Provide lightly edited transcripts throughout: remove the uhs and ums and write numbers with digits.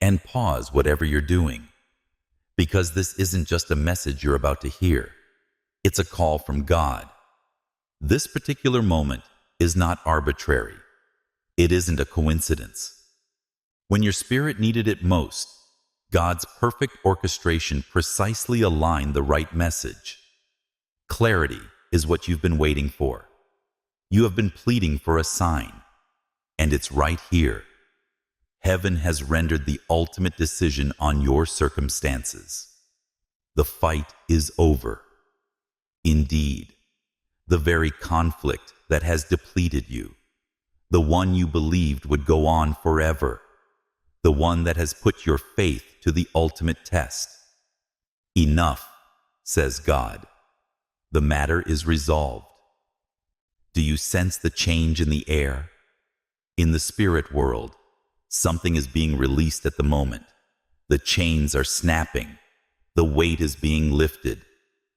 and pause whatever you're doing. Because this isn't just a message you're about to hear. It's a call from God. This particular moment is not arbitrary. It isn't a coincidence. When your spirit needed it most, God's perfect orchestration precisely aligned the right message. Clarity is what you've been waiting for. You have been pleading for a sign, and it's right here. Heaven has rendered the ultimate decision on your circumstances. The fight is over. Indeed, the very conflict that has depleted you, the one you believed would go on forever, the one that has put your faith to the ultimate test. Enough, says God. The matter is resolved. Do you sense the change in the air? In the spirit world, something is being released at the moment. The chains are snapping. The weight is being lifted.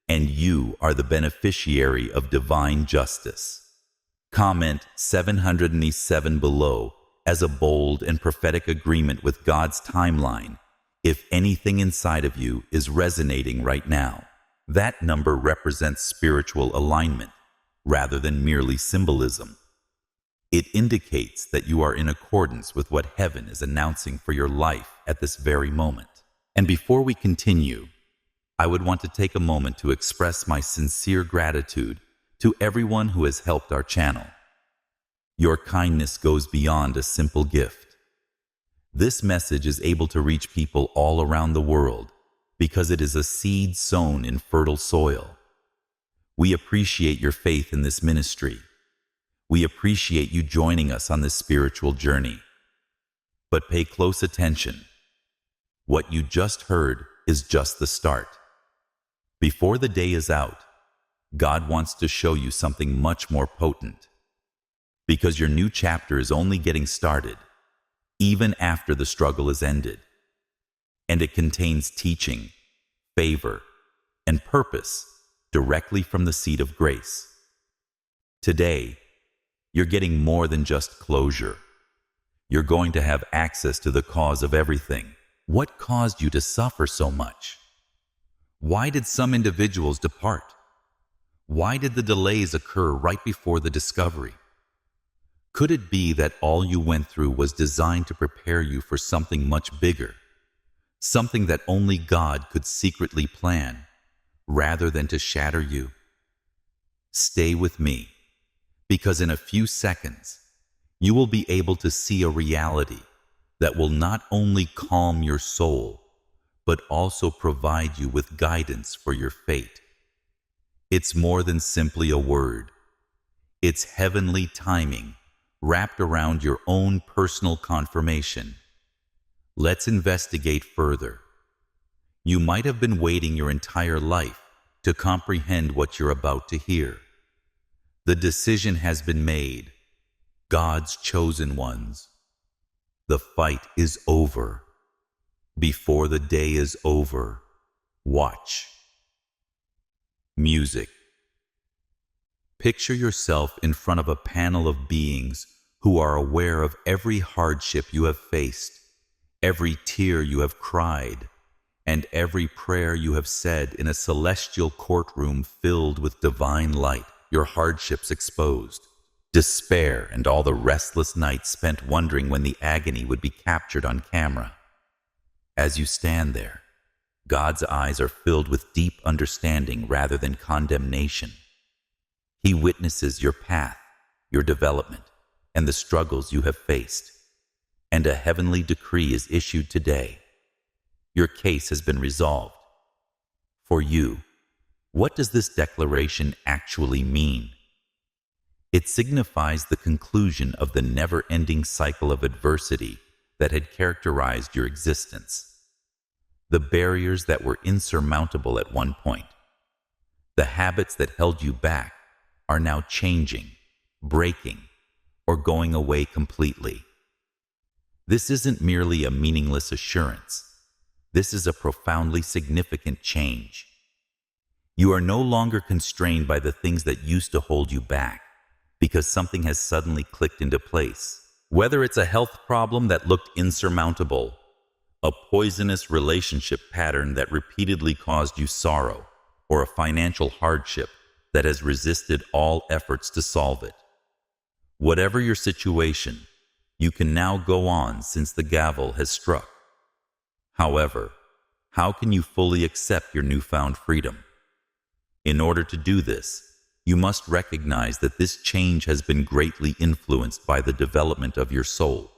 And you are the beneficiary of divine justice. Comment 707 below as a bold and prophetic agreement with God's timeline if anything inside of you is resonating right now. That number represents spiritual alignment rather than merely symbolism. It indicates that you are in accordance with what heaven is announcing for your life at this very moment. And before we continue, I would want to take a moment to express my sincere gratitude to everyone who has helped our channel. Your kindness goes beyond a simple gift. This message is able to reach people all around the world because it is a seed sown in fertile soil. We appreciate your faith in this ministry. We appreciate you joining us on this spiritual journey. But pay close attention. What you just heard is just the start. Before the day is out, God wants to show you something much more potent. Because your new chapter is only getting started, even after the struggle is ended. And it contains teaching, favor, and purpose directly from the seat of grace. Today, you're getting more than just closure. You're going to have access to the cause of everything. What caused you to suffer so much? Why did some individuals depart? Why did the delays occur right before the discovery? Could it be that all you went through was designed to prepare you for something much bigger? Something that only God could secretly plan, rather than to shatter you? Stay with me, because in a few seconds, you will be able to see a reality that will not only calm your soul, but also provide you with guidance for your fate. It's more than simply a word. It's heavenly timing wrapped around your own personal confirmation. Let's investigate further. You might have been waiting your entire life to comprehend what you're about to hear. The decision has been made. God's chosen ones. The fight is over. Before the day is over, watch. Music. Picture yourself in front of a panel of beings who are aware of every hardship you have faced, every tear you have cried, and every prayer you have said in a celestial courtroom filled with divine light, your hardships exposed, despair, and all the restless nights spent wondering when the agony would be captured on camera. As you stand there, God's eyes are filled with deep understanding rather than condemnation. He witnesses your path, your development, and the struggles you have faced. And a heavenly decree is issued today. Your case has been resolved. For you, what does this declaration actually mean? It signifies the conclusion of the never-ending cycle of adversity that had characterized your existence. The barriers that were insurmountable at one point, the habits that held you back, are now changing, breaking, or going away completely. This isn't merely a meaningless assurance. This is a profoundly significant change. You are no longer constrained by the things that used to hold you back because something has suddenly clicked into place. Whether it's a health problem that looked insurmountable, a poisonous relationship pattern that repeatedly caused you sorrow, or a financial hardship that has resisted all efforts to solve it. Whatever your situation, you can now go on since the gavel has struck. However, how can you fully accept your newfound freedom? In order to do this, you must recognize that this change has been greatly influenced by the development of your soul.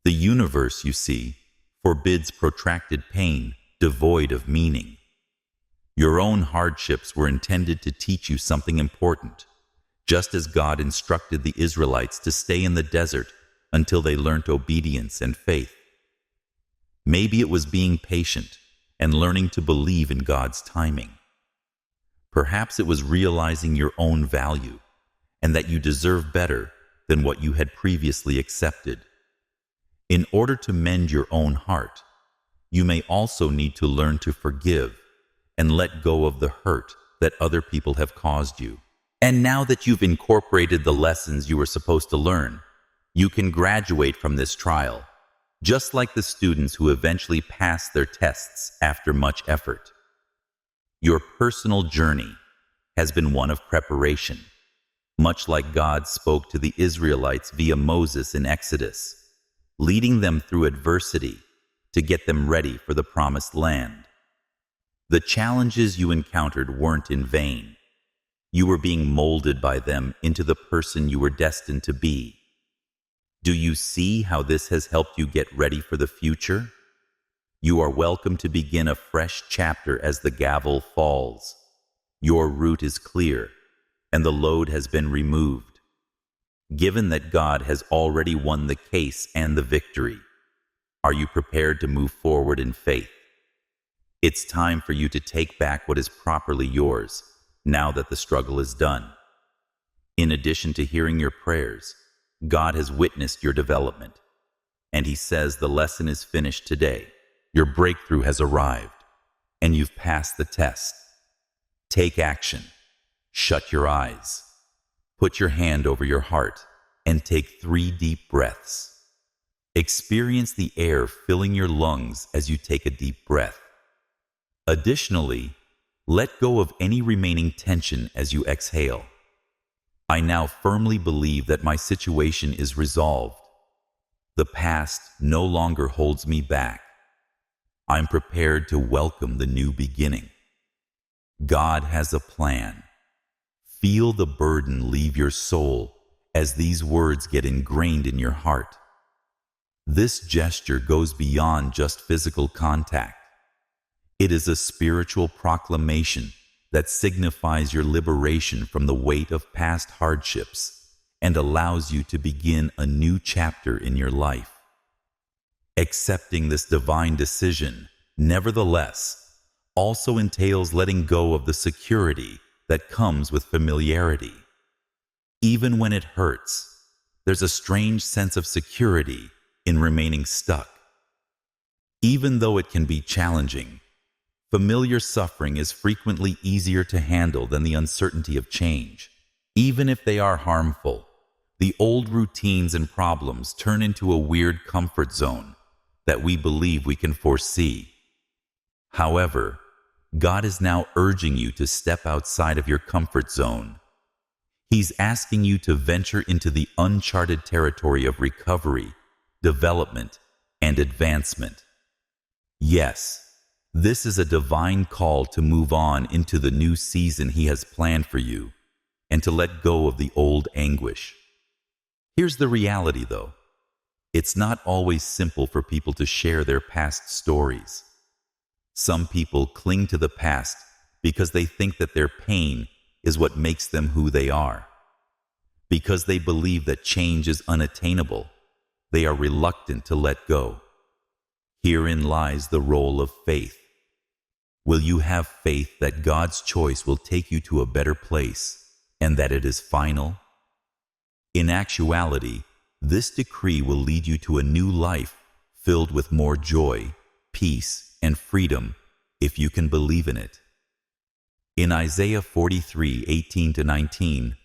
The universe, you see, forbids protracted pain devoid of meaning. Your own hardships were intended to teach you something important, just as God instructed the Israelites to stay in the desert until they learnt obedience and faith. Maybe it was being patient and learning to believe in God's timing. Perhaps it was realizing your own value and that you deserve better than what you had previously accepted. In order to mend your own heart, you may also need to learn to forgive and let go of the hurt that other people have caused you. And now that you've incorporated the lessons you were supposed to learn, you can graduate from this trial, just like the students who eventually pass their tests after much effort. Your personal journey has been one of preparation, much like God spoke to the Israelites via Moses in Exodus, leading them through adversity to get them ready for the promised land. The challenges you encountered weren't in vain. You were being molded by them into the person you were destined to be. Do you see how this has helped you get ready for the future? You are welcome to begin a fresh chapter as the gavel falls. Your route is clear, and the load has been removed. Given that God has already won the case and the victory, are you prepared to move forward in faith? It's time for you to take back what is properly yours, now that the struggle is done. In addition to hearing your prayers, God has witnessed your development, and He says the lesson is finished today. Your breakthrough has arrived, and you've passed the test. Take action. Shut your eyes. Put your hand over your heart and take 3 deep breaths. Experience the air filling your lungs as you take a deep breath. Additionally, let go of any remaining tension as you exhale. I now firmly believe that my situation is resolved. The past no longer holds me back. I'm prepared to welcome the new beginning. God has a plan. Feel the burden leave your soul as these words get ingrained in your heart. This gesture goes beyond just physical contact. It is a spiritual proclamation that signifies your liberation from the weight of past hardships and allows you to begin a new chapter in your life. Accepting this divine decision, nevertheless, also entails letting go of the security that comes with familiarity. Even when it hurts, there's a strange sense of security in remaining stuck. Even though it can be challenging, familiar suffering is frequently easier to handle than the uncertainty of change. Even if they are harmful, the old routines and problems turn into a weird comfort zone that we believe we can foresee. However, God is now urging you to step outside of your comfort zone. He's asking you to venture into the uncharted territory of recovery, development, and advancement. Yes, this is a divine call to move on into the new season He has planned for you and to let go of the old anguish. Here's the reality, though. It's not always simple for people to share their past stories. Some people cling to the past because they think that their pain is what makes them who they are. Because they believe that change is unattainable, they are reluctant to let go. Herein lies the role of faith. Will you have faith that God's choice will take you to a better place and that it is final? In actuality, this decree will lead you to a new life filled with more joy, peace, and freedom if you can believe in it. In Isaiah 43:18-19,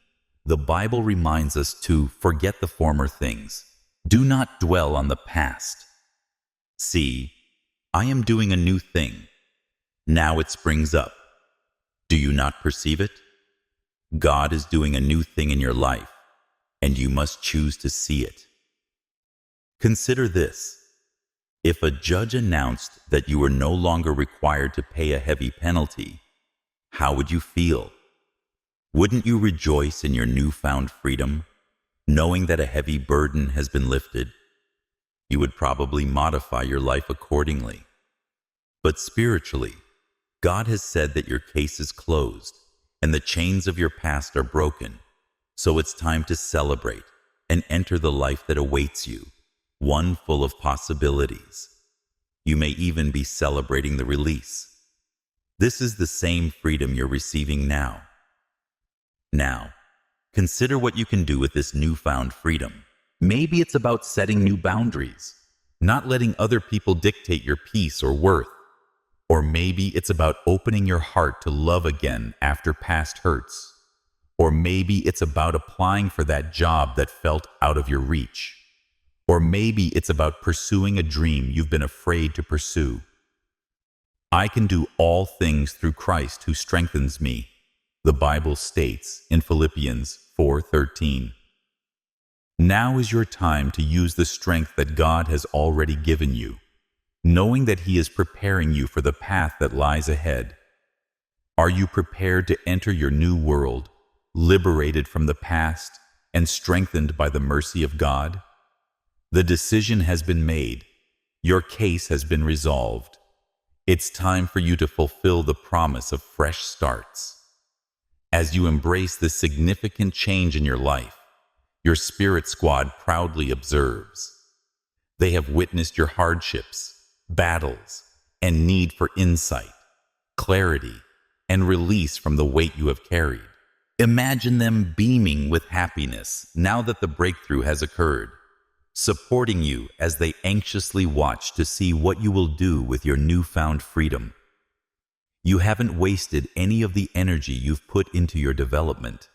the Bible reminds us to forget the former things. Do not dwell on the past. See, I am doing a new thing. Now it springs up. Do you not perceive it? God is doing a new thing in your life, and you must choose to see it. Consider this. If a judge announced that you were no longer required to pay a heavy penalty, how would you feel? Wouldn't you rejoice in your newfound freedom, knowing that a heavy burden has been lifted? You would probably modify your life accordingly. But spiritually, God has said that your case is closed and the chains of your past are broken, so it's time to celebrate and enter the life that awaits you, one full of possibilities. You may even be celebrating the release. This is the same freedom you're receiving now. Now, consider what you can do with this newfound freedom. Maybe it's about setting new boundaries, not letting other people dictate your peace or worth. Or maybe it's about opening your heart to love again after past hurts. Or maybe it's about applying for that job that felt out of your reach. Or maybe it's about pursuing a dream you've been afraid to pursue. I can do all things through Christ who strengthens me, the Bible states in Philippians 4:13. Now is your time to use the strength that God has already given you, knowing that He is preparing you for the path that lies ahead. Are you prepared to enter your new world, liberated from the past and strengthened by the mercy of God? The decision has been made. Your case has been resolved. It's time for you to fulfill the promise of fresh starts. As you embrace this significant change in your life, your spirit squad proudly observes. They have witnessed your hardships, battles, and need for insight, clarity, and release from the weight you have carried. Imagine them beaming with happiness now that the breakthrough has occurred, supporting you as they anxiously watch to see what you will do with your newfound freedom. You haven't wasted any of the energy you've put into your development.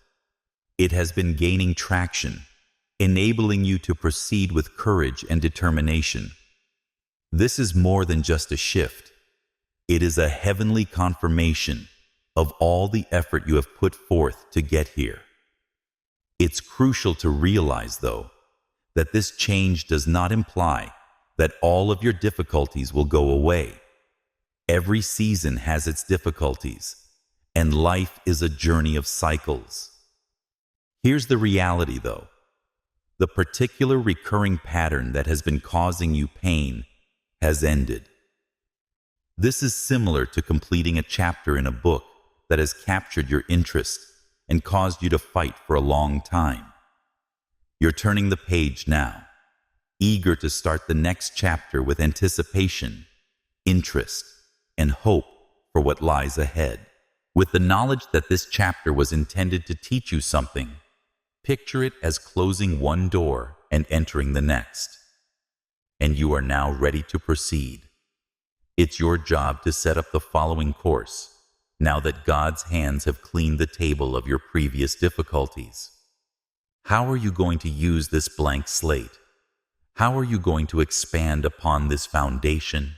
It has been gaining traction, enabling you to proceed with courage and determination. This is more than just a shift. It is a heavenly confirmation of all the effort you have put forth to get here. It's crucial to realize, though, that this change does not imply that all of your difficulties will go away. Every season has its difficulties, and life is a journey of cycles. Here's the reality, though. The particular recurring pattern that has been causing you pain has ended. This is similar to completing a chapter in a book that has captured your interest and caused you to fight for a long time. You're turning the page now, eager to start the next chapter with anticipation, interest, and hope for what lies ahead. With the knowledge that this chapter was intended to teach you something, picture it as closing one door and entering the next. And you are now ready to proceed. It's your job to set up the following course, now that God's hands have cleaned the table of your previous difficulties. How are you going to use this blank slate? How are you going to expand upon this foundation?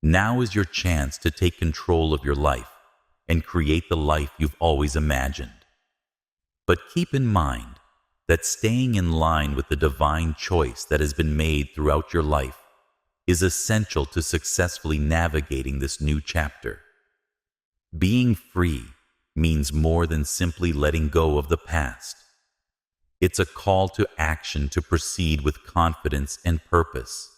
Now is your chance to take control of your life and create the life you've always imagined. But keep in mind that staying in line with the divine choice that has been made throughout your life is essential to successfully navigating this new chapter. Being free means more than simply letting go of the past. It's a call to action to proceed with confidence and purpose.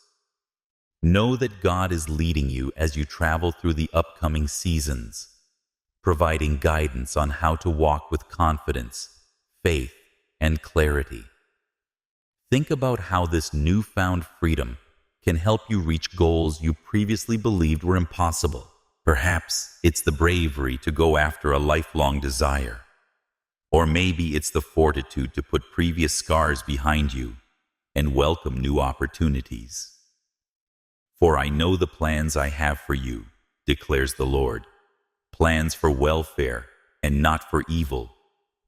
Know that God is leading you as you travel through the upcoming seasons, providing guidance on how to walk with confidence, faith, and clarity. Think about how this newfound freedom can help you reach goals you previously believed were impossible. Perhaps it's the bravery to go after a lifelong desire. Or maybe it's the fortitude to put previous scars behind you and welcome new opportunities. For I know the plans I have for you, declares the Lord, plans for welfare and not for evil,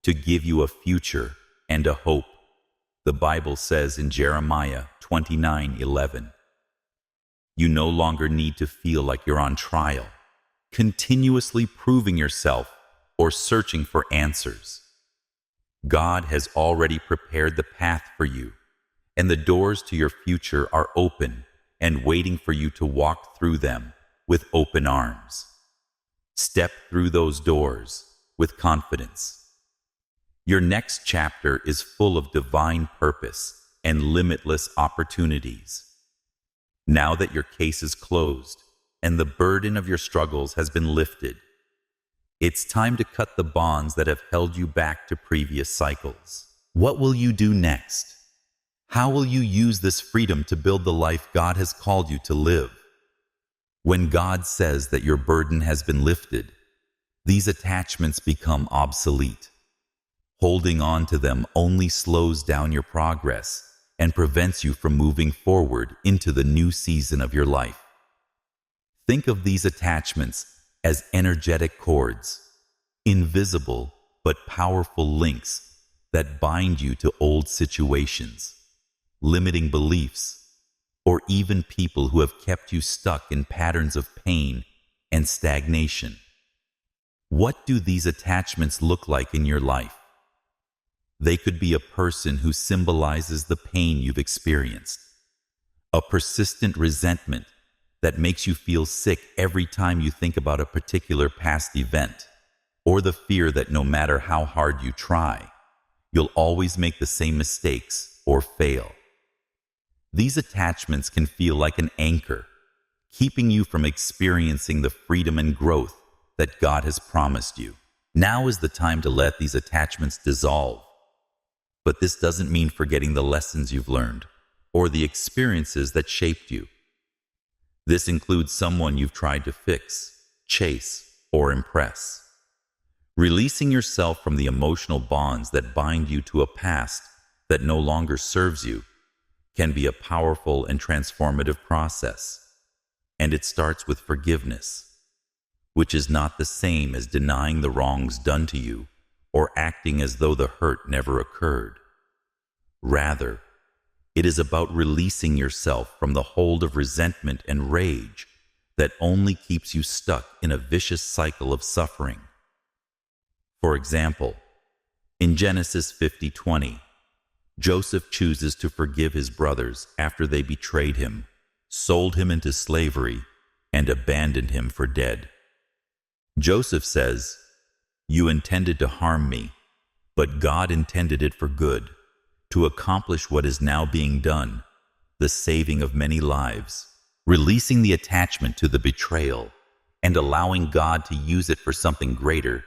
to give you a future and a hope. The Bible says in Jeremiah 29:11. You no longer need to feel like you're on trial, continuously proving yourself or searching for answers. God has already prepared the path for you, and the doors to your future are open and waiting for you to walk through them with open arms. Step through those doors with confidence. Your next chapter is full of divine purpose and limitless opportunities. Now that your case is closed and the burden of your struggles has been lifted, it's time to cut the bonds that have held you back to previous cycles. What will you do next? How will you use this freedom to build the life God has called you to live? When God says that your burden has been lifted, these attachments become obsolete. Holding on to them only slows down your progress and prevents you from moving forward into the new season of your life. Think of these attachments as energetic cords, invisible but powerful links that bind you to old situations, limiting beliefs, or even people who have kept you stuck in patterns of pain and stagnation. What do these attachments look like in your life? They could be a person who symbolizes the pain you've experienced, a persistent resentment that makes you feel sick every time you think about a particular past event, or the fear that no matter how hard you try, you'll always make the same mistakes or fail. These attachments can feel like an anchor, keeping you from experiencing the freedom and growth that God has promised you. Now is the time to let these attachments dissolve. But this doesn't mean forgetting the lessons you've learned or the experiences that shaped you. This includes someone you've tried to fix, chase, or impress. Releasing yourself from the emotional bonds that bind you to a past that no longer serves you can be a powerful and transformative process. And it starts with forgiveness, which is not the same as denying the wrongs done to you or acting as though the hurt never occurred. Rather, it is about releasing yourself from the hold of resentment and rage that only keeps you stuck in a vicious cycle of suffering. For example, in Genesis 50:20, Joseph chooses to forgive his brothers after they betrayed him, sold him into slavery, and abandoned him for dead. Joseph says, "You intended to harm me, but God intended it for good, to accomplish what is now being done, the saving of many lives." Releasing the attachment to the betrayal and allowing God to use it for something greater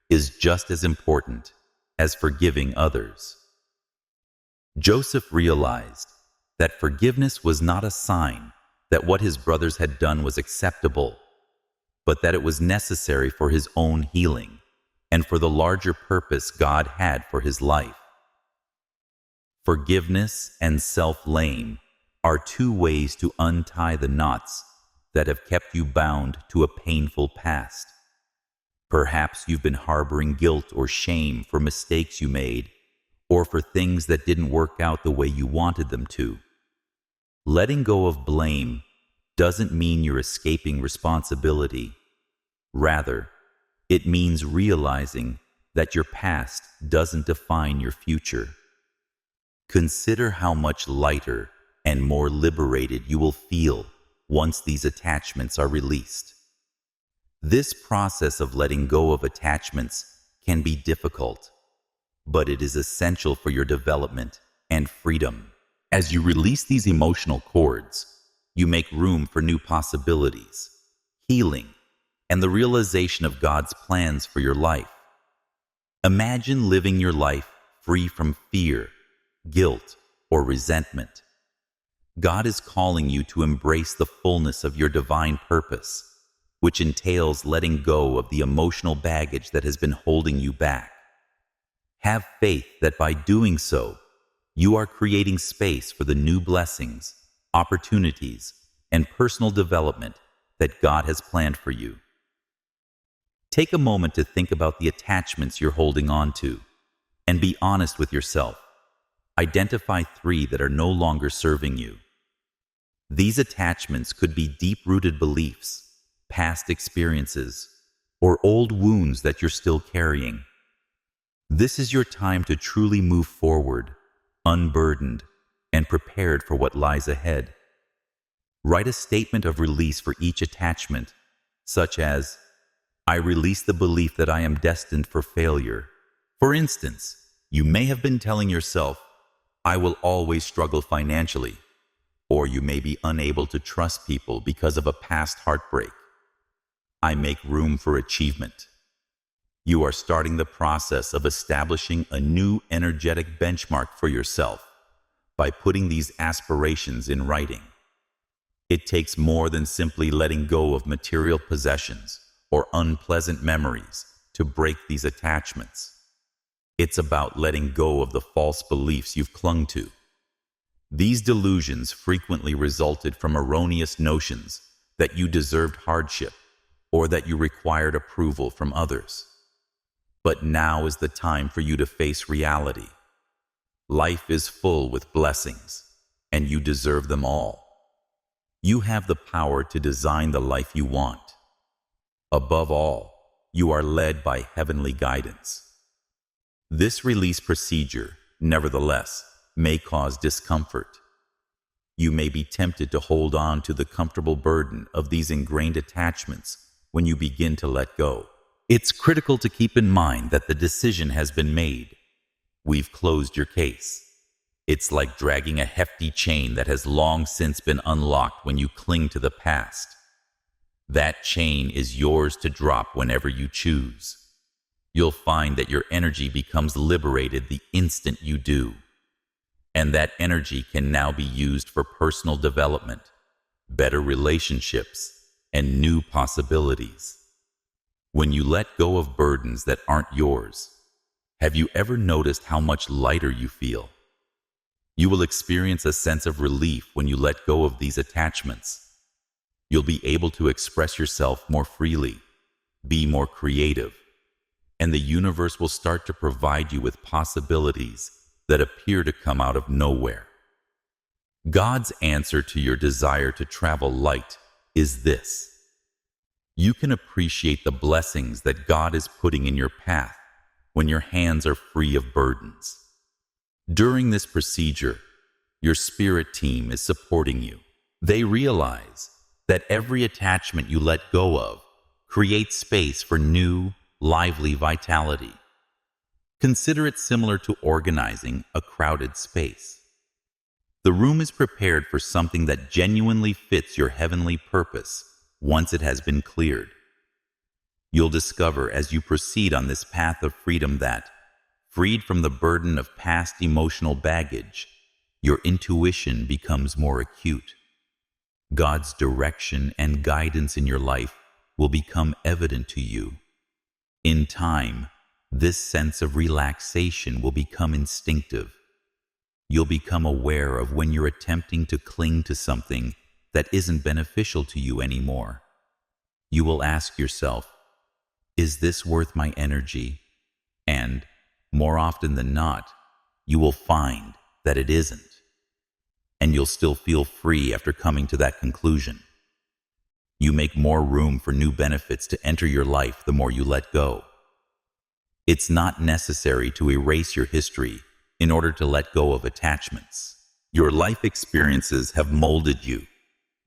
is just as important as forgiving others. Joseph realized that forgiveness was not a sign that what his brothers had done was acceptable, but that it was necessary for his own healing and for the larger purpose God had for his life. Forgiveness and self-blame are two ways to untie the knots that have kept you bound to a painful past. Perhaps you've been harboring guilt or shame for mistakes you made, or for things that didn't work out the way you wanted them to. Letting go of blame doesn't mean you're escaping responsibility. Rather, it means realizing that your past doesn't define your future. Consider how much lighter and more liberated you will feel once these attachments are released. This process of letting go of attachments can be difficult, but it is essential for your development and freedom. As you release these emotional cords, you make room for new possibilities, healing, and the realization of God's plans for your life. Imagine living your life free from fear, guilt, or resentment. God is calling you to embrace the fullness of your divine purpose, which entails letting go of the emotional baggage that has been holding you back. Have faith that by doing so, you are creating space for the new blessings, opportunities, and personal development that God has planned for you. Take a moment to think about the attachments you're holding on to, and be honest with yourself. Identify 3 that are no longer serving you. These attachments could be deep-rooted beliefs, past experiences, or old wounds that you're still carrying. This is your time to truly move forward, unburdened, and prepared for what lies ahead. Write a statement of release for each attachment, such as, I release the belief that I am destined for failure. For instance, you may have been telling yourself, I will always struggle financially, or you may be unable to trust people because of a past heartbreak. I make room for achievement. You are starting the process of establishing a new energetic benchmark for yourself by putting these aspirations in writing. It takes more than simply letting go of material possessions or unpleasant memories to break these attachments. It's about letting go of the false beliefs you've clung to. These delusions frequently resulted from erroneous notions that you deserved hardship or that you required approval from others. But now is the time for you to face reality. Life is full with blessings, and you deserve them all. You have the power to design the life you want. Above all, you are led by heavenly guidance. This release procedure, nevertheless, may cause discomfort. You may be tempted to hold on to the comfortable burden of these ingrained attachments when you begin to let go. It's critical to keep in mind that the decision has been made. We've closed your case. It's like dragging a hefty chain that has long since been unlocked when you cling to the past. That chain is yours to drop whenever you choose. You'll find that your energy becomes liberated the instant you do. And that energy can now be used for personal development, better relationships, and new possibilities. When you let go of burdens that aren't yours, have you ever noticed how much lighter you feel? You will experience a sense of relief when you let go of these attachments. You'll be able to express yourself more freely, be more creative, and the universe will start to provide you with possibilities that appear to come out of nowhere. God's answer to your desire to travel light is this. You can appreciate the blessings that God is putting in your path when your hands are free of burdens. During this procedure, your spirit team is supporting you. They realize that every attachment you let go of creates space for new, lively vitality. Consider it similar to organizing a crowded space. The room is prepared for something that genuinely fits your heavenly purpose once it has been cleared. You'll discover as you proceed on this path of freedom that, freed from the burden of past emotional baggage, your intuition becomes more acute. God's direction and guidance in your life will become evident to you. In time, this sense of relaxation will become instinctive. You'll become aware of when you're attempting to cling to something that isn't beneficial to you anymore. You will ask yourself, is this worth my energy? And, more often than not, you will find that it isn't. And you'll still feel free after coming to that conclusion. You make more room for new benefits to enter your life the more you let go. It's not necessary to erase your history in order to let go of attachments. Your life experiences have molded you,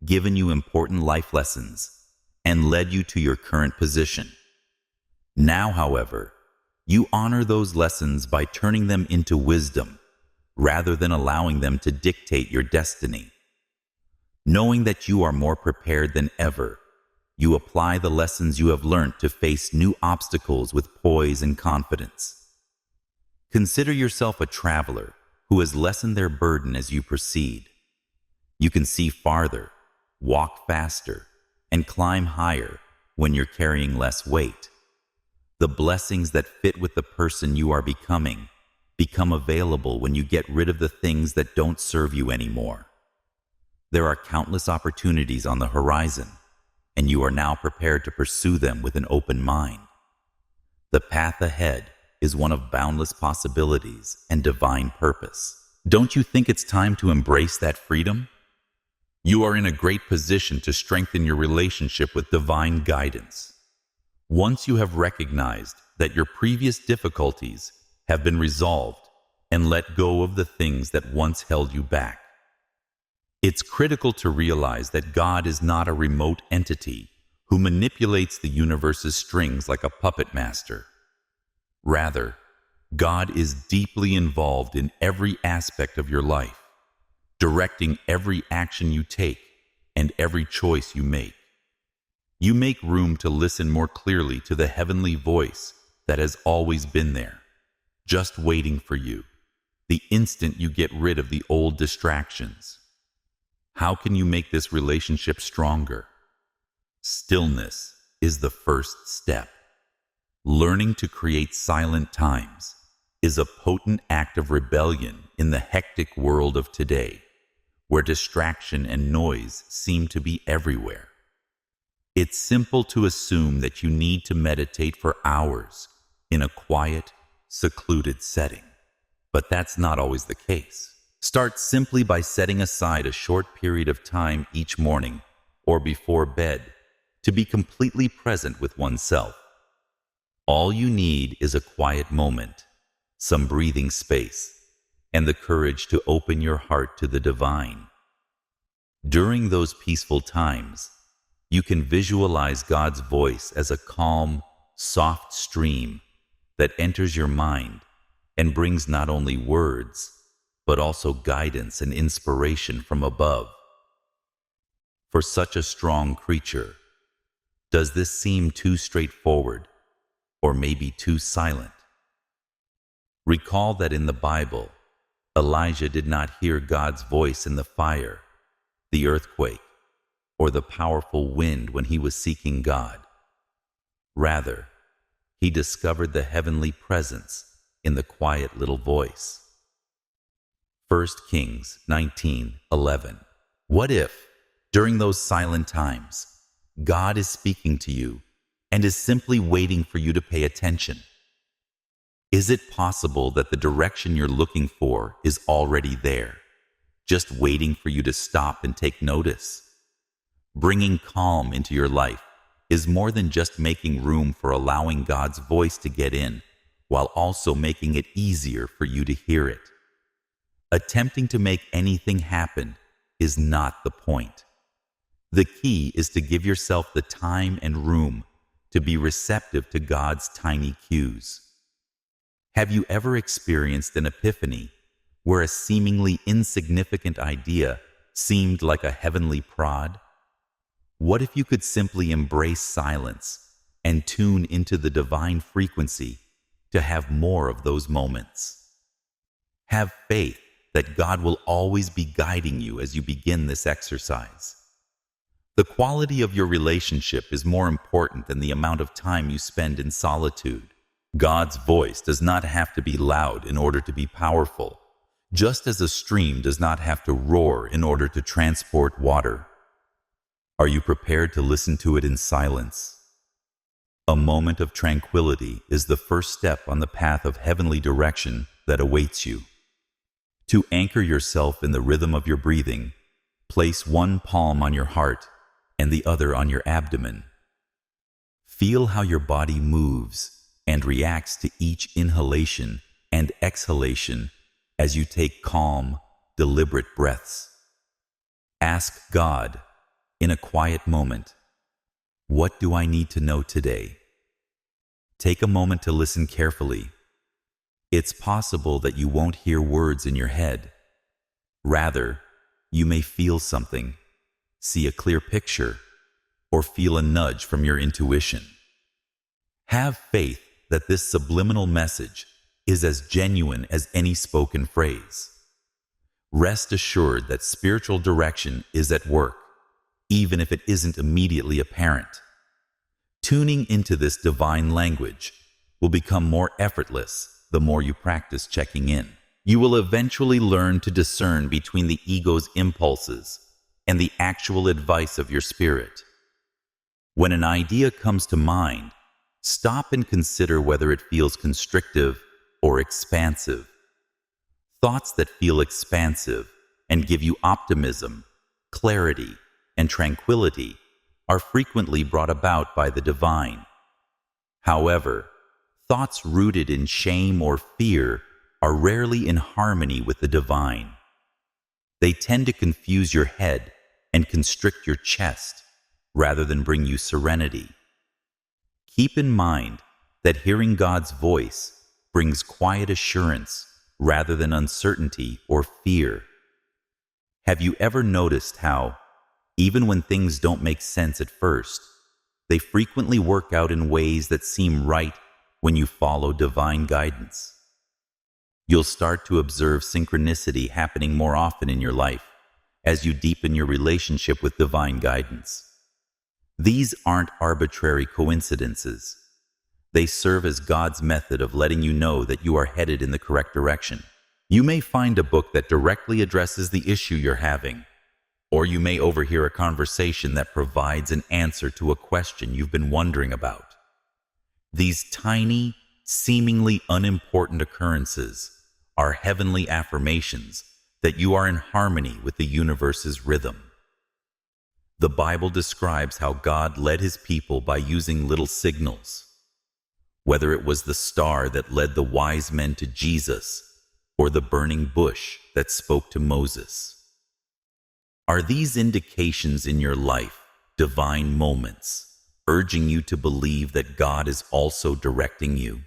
given you important life lessons, and led you to your current position. Now, however, you honor those lessons by turning them into wisdom, rather than allowing them to dictate your destiny. Knowing that you are more prepared than ever, you apply the lessons you have learned to face new obstacles with poise and confidence. Consider yourself a traveler who has lessened their burden as you proceed. You can see farther, walk faster, and climb higher when you're carrying less weight. The blessings that fit with the person you are becoming become available when you get rid of the things that don't serve you anymore. There are countless opportunities on the horizon, and you are now prepared to pursue them with an open mind. The path ahead is one of boundless possibilities and divine purpose. Don't you think it's time to embrace that freedom? You are in a great position to strengthen your relationship with divine guidance. Once you have recognized that your previous difficulties have been resolved and let go of the things that once held you back. It's critical to realize that God is not a remote entity who manipulates the universe's strings like a puppet master. Rather, God is deeply involved in every aspect of your life, directing every action you take and every choice you make. You make room to listen more clearly to the heavenly voice that has always been there, just waiting for you, the instant you get rid of the old distractions. How can you make this relationship stronger? Stillness is the first step. Learning to create silent times is a potent act of rebellion in the hectic world of today, where distraction and noise seem to be everywhere. It's simple to assume that you need to meditate for hours in a quiet, secluded setting, but that's not always the case. Start simply by setting aside a short period of time each morning or before bed to be completely present with oneself. All you need is a quiet moment, some breathing space, and the courage to open your heart to the divine. During those peaceful times, you can visualize God's voice as a calm, soft stream that enters your mind and brings not only words, but also guidance and inspiration from above. For such a strong creature, does this seem too straightforward or maybe too silent? Recall that in the Bible, Elijah did not hear God's voice in the fire, the earthquake, or the powerful wind when he was seeking God. Rather, he discovered the heavenly presence in the quiet little voice. 1 Kings 19:11. What if, during those silent times, God is speaking to you and is simply waiting for you to pay attention? Is it possible that the direction you're looking for is already there, just waiting for you to stop and take notice? Bringing calm into your life is more than just making room for allowing God's voice to get in, while also making it easier for you to hear it. Attempting to make anything happen is not the point. The key is to give yourself the time and room to be receptive to God's tiny cues. Have you ever experienced an epiphany where a seemingly insignificant idea seemed like a heavenly prod? What if you could simply embrace silence and tune into the divine frequency to have more of those moments? Have faith that God will always be guiding you as you begin this exercise. The quality of your relationship is more important than the amount of time you spend in solitude. God's voice does not have to be loud in order to be powerful, just as a stream does not have to roar in order to transport water. Are you prepared to listen to it in silence? A moment of tranquility is the first step on the path of heavenly direction that awaits you. To anchor yourself in the rhythm of your breathing, place one palm on your heart and the other on your abdomen. Feel how your body moves and reacts to each inhalation and exhalation as you take calm, deliberate breaths. Ask God, in a quiet moment, what do I need to know today? Take a moment to listen carefully. It's possible that you won't hear words in your head. Rather, you may feel something, see a clear picture, or feel a nudge from your intuition. Have faith that this subliminal message is as genuine as any spoken phrase. Rest assured that spiritual direction is at work, even if it isn't immediately apparent. Tuning into this divine language will become more effortless the more you practice checking in. You will eventually learn to discern between the ego's impulses and the actual advice of your spirit. When an idea comes to mind, stop and consider whether it feels constrictive or expansive. Thoughts that feel expansive and give you optimism, clarity, and tranquility are frequently brought about by the divine. However, thoughts rooted in shame or fear are rarely in harmony with the divine. They tend to confuse your head and constrict your chest rather than bring you serenity. Keep in mind that hearing God's voice brings quiet assurance rather than uncertainty or fear. Have you ever noticed how, even when things don't make sense at first, they frequently work out in ways that seem right when you follow divine guidance? You'll start to observe synchronicity happening more often in your life as you deepen your relationship with divine guidance. These aren't arbitrary coincidences. They serve as God's method of letting you know that you are headed in the correct direction. You may find a book that directly addresses the issue you're having, or you may overhear a conversation that provides an answer to a question you've been wondering about. These tiny, seemingly unimportant occurrences are heavenly affirmations that you are in harmony with the universe's rhythm. The Bible describes how God led his people by using little signals. Whether it was the star that led the wise men to Jesus or the burning bush that spoke to Moses. Are these indications in your life divine moments, urging you to believe that God is also directing you?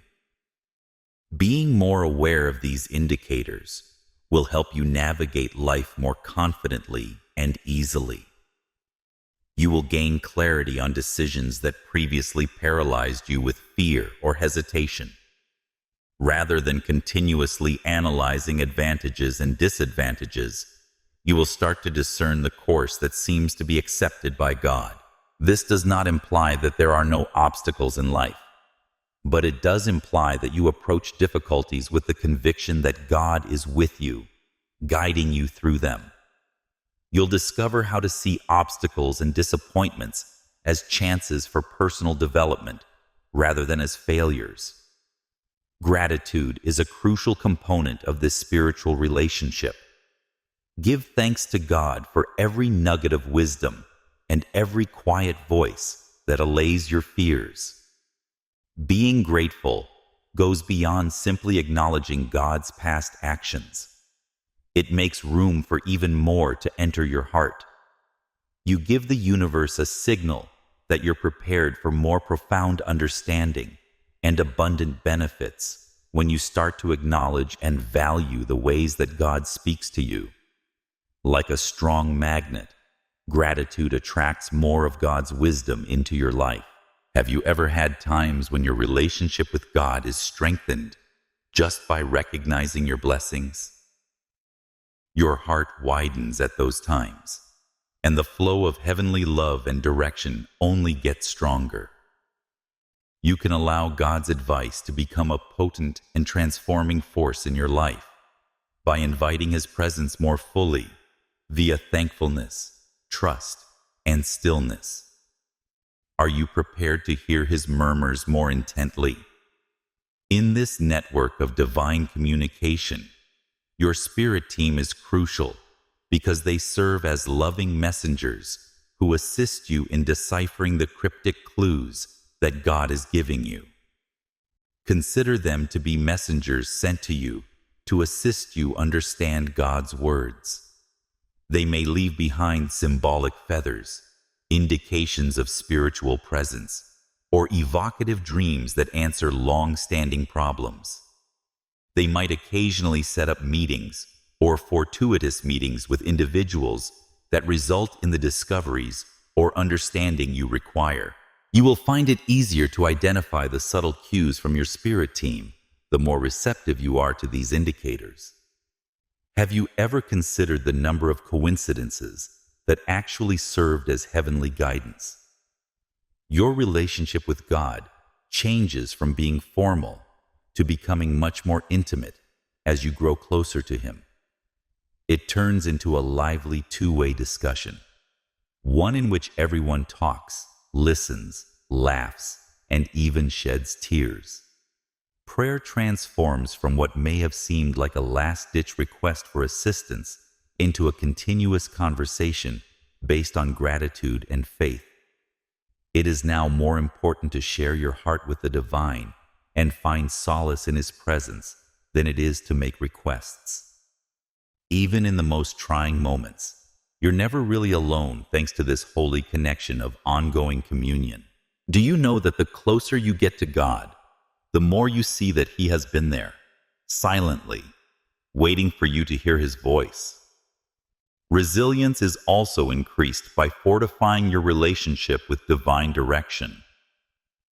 Being more aware of these indicators will help you navigate life more confidently and easily. You will gain clarity on decisions that previously paralyzed you with fear or hesitation. Rather than continuously analyzing advantages and disadvantages, you will start to discern the course that seems to be accepted by God. This does not imply that there are no obstacles in life, but it does imply that you approach difficulties with the conviction that God is with you, guiding you through them. You'll discover how to see obstacles and disappointments as chances for personal development rather than as failures. Gratitude is a crucial component of this spiritual relationship. Give thanks to God for every nugget of wisdom and every quiet voice that allays your fears. Being grateful goes beyond simply acknowledging God's past actions. It makes room for even more to enter your heart. You give the universe a signal that you're prepared for more profound understanding and abundant benefits when you start to acknowledge and value the ways that God speaks to you. Like a strong magnet, gratitude attracts more of God's wisdom into your life. Have you ever had times when your relationship with God is strengthened just by recognizing your blessings? Your heart widens at those times, and the flow of heavenly love and direction only gets stronger. You can allow God's advice to become a potent and transforming force in your life by inviting His presence more fully via thankfulness, trust, and stillness. Are you prepared to hear His murmurs more intently? In this network of divine communication, your spirit team is crucial because they serve as loving messengers who assist you in deciphering the cryptic clues that God is giving you. Consider them to be messengers sent to you to assist you understand God's words. They may leave behind symbolic feathers, indications of spiritual presence, or evocative dreams that answer long-standing problems. They might occasionally set up meetings or fortuitous meetings with individuals that result in the discoveries or understanding you require. You will find it easier to identify the subtle cues from your spirit team the more receptive you are to these indicators. Have you ever considered the number of coincidences that actually served as heavenly guidance? Your relationship with God changes from being formal to becoming much more intimate as you grow closer to Him. It turns into a lively two-way discussion, one in which everyone talks, listens, laughs, and even sheds tears. Prayer transforms from what may have seemed like a last-ditch request for assistance into a continuous conversation based on gratitude and faith. It is now more important to share your heart with the divine and find solace in his presence than it is to make requests. Even in the most trying moments, you're never really alone thanks to this holy connection of ongoing communion. Do you know that the closer you get to God, the more you see that he has been there, silently, waiting for you to hear his voice? Resilience is also increased by fortifying your relationship with divine direction.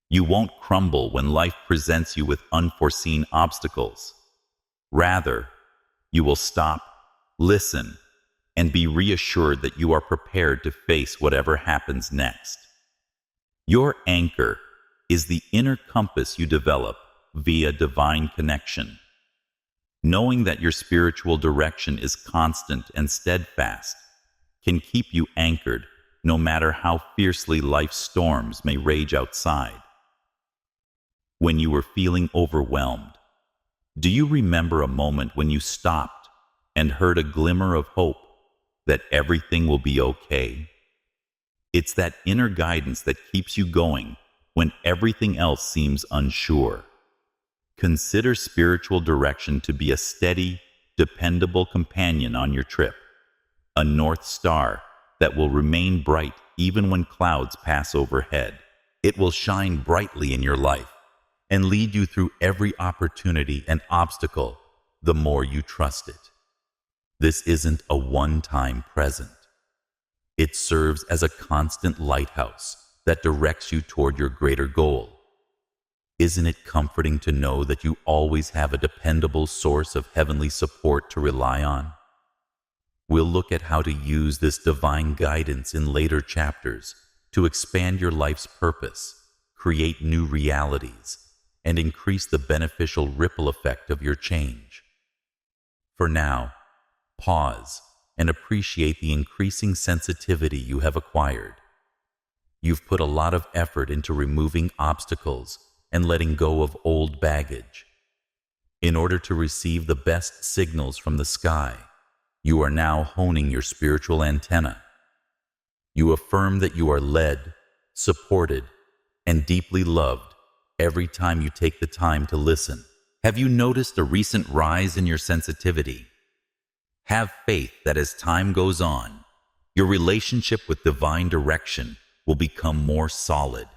You won't crumble when life presents you with unforeseen obstacles. Rather, you will stop, listen, and be reassured that you are prepared to face whatever happens next. Your anchor is the inner compass you develop via divine connection. Knowing that your spiritual direction is constant and steadfast can keep you anchored no matter how fiercely life's storms may rage outside. When you were feeling overwhelmed, do you remember a moment when you stopped and heard a glimmer of hope that everything will be okay? It's that inner guidance that keeps you going when everything else seems unsure. Consider spiritual direction to be a steady, dependable companion on your trip, a north star that will remain bright even when clouds pass overhead. It will shine brightly in your life and lead you through every opportunity and obstacle the more you trust it. This isn't a one-time present. It serves as a constant lighthouse that directs you toward your greater goal. Isn't it comforting to know that you always have a dependable source of heavenly support to rely on? We'll look at how to use this divine guidance in later chapters to expand your life's purpose, create new realities, and increase the beneficial ripple effect of your change. For now, pause and appreciate the increasing sensitivity you have acquired. You've put a lot of effort into removing obstacles and letting go of old baggage. In order to receive the best signals from the sky, you are now honing your spiritual antenna. You affirm that you are led, supported, and deeply loved every time you take the time to listen. Have you noticed a recent rise in your sensitivity? Have faith that as time goes on, your relationship with divine direction will become more solid,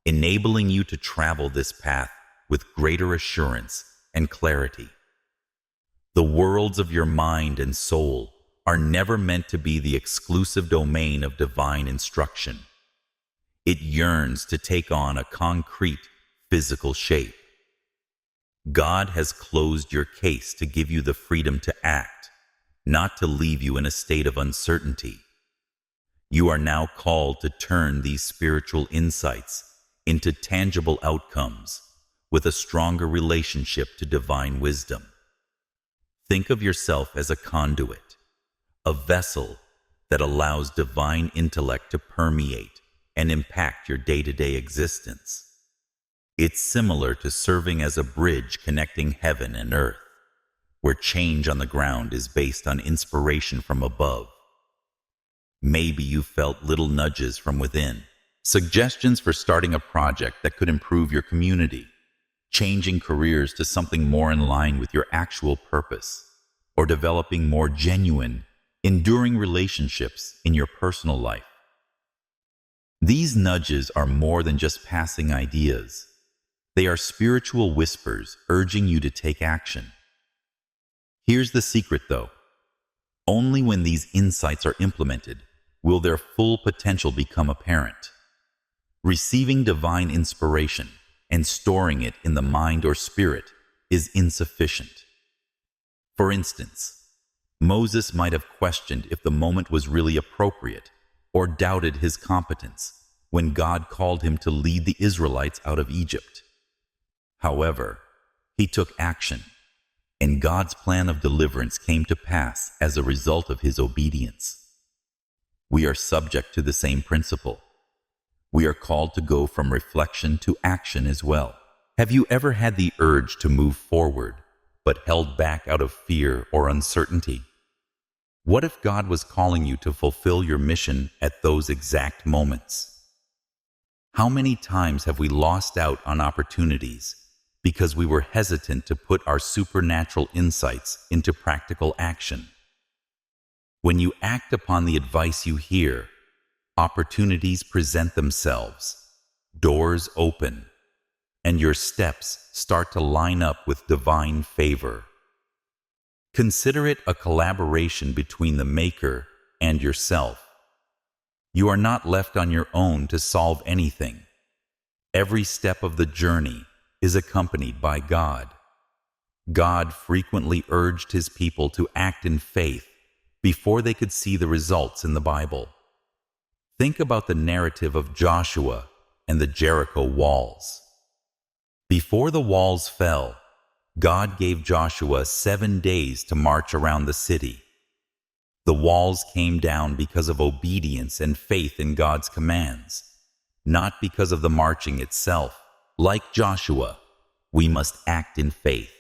enabling you to travel this path with greater assurance and clarity. The worlds of your mind and soul are never meant to be the exclusive domain of divine instruction. It yearns to take on a concrete, physical shape. God has closed your case to give you the freedom to act, not to leave you in a state of uncertainty. You are now called to turn these spiritual insights into tangible outcomes with a stronger relationship to divine wisdom. Think of yourself as a conduit, a vessel that allows divine intellect to permeate and impact your day-to-day existence. It's similar to serving as a bridge connecting heaven and earth, where change on the ground is based on inspiration from above. Maybe you felt little nudges from within, suggestions for starting a project that could improve your community, changing careers to something more in line with your actual purpose, or developing more genuine, enduring relationships in your personal life. These nudges are more than just passing ideas. They are spiritual whispers urging you to take action. Here's the secret, though. Only when these insights are implemented will their full potential become apparent. Receiving divine inspiration and storing it in the mind or spirit is insufficient. For instance, Moses might have questioned if the moment was really appropriate or doubted his competence when God called him to lead the Israelites out of Egypt. However, he took action, and God's plan of deliverance came to pass as a result of his obedience. We are subject to the same principle. We are called to go from reflection to action as well. Have you ever had the urge to move forward, but held back out of fear or uncertainty? What if God was calling you to fulfill your mission at those exact moments? How many times have we lost out on opportunities because we were hesitant to put our supernatural insights into practical action? When you act upon the advice you hear, opportunities present themselves, doors open, and your steps start to line up with divine favor. Consider it a collaboration between the Maker and yourself. You are not left on your own to solve anything. Every step of the journey is accompanied by God. God frequently urged His people to act in faith before they could see the results in the Bible. Think about the narrative of Joshua and the Jericho walls. Before the walls fell, God gave Joshua 7 days to march around the city. The walls came down because of obedience and faith in God's commands, not because of the marching itself. Like Joshua, we must act in faith,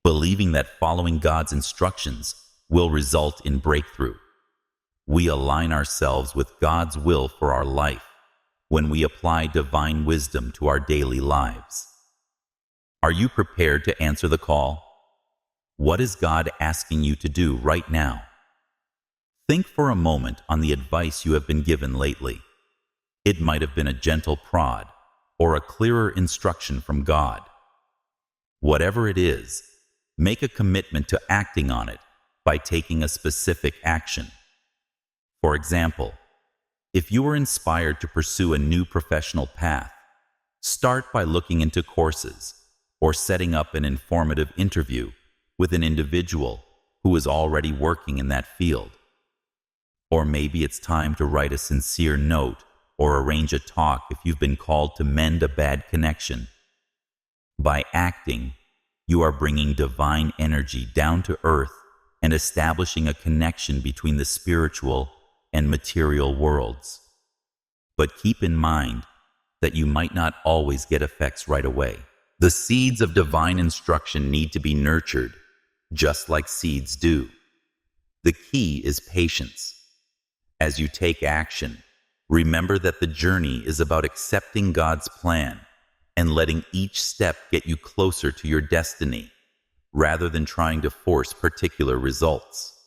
believing that following God's instructions will result in breakthrough. We align ourselves with God's will for our life when we apply divine wisdom to our daily lives. Are you prepared to answer the call? What is God asking you to do right now? Think for a moment on the advice you have been given lately. It might have been a gentle prod or a clearer instruction from God. Whatever it is, make a commitment to acting on it by taking a specific action. For example, if you were inspired to pursue a new professional path, start by looking into courses or setting up an informative interview with an individual who is already working in that field. Or maybe it's time to write a sincere note or arrange a talk if you've been called to mend a bad connection. By acting, you are bringing divine energy down to earth and establishing a connection between the spiritual and material worlds. But keep in mind that you might not always get effects right away. The seeds of divine instruction need to be nurtured, just like seeds do. The key is patience. As you take action, remember that the journey is about accepting God's plan and letting each step get you closer to your destiny, rather than trying to force particular results.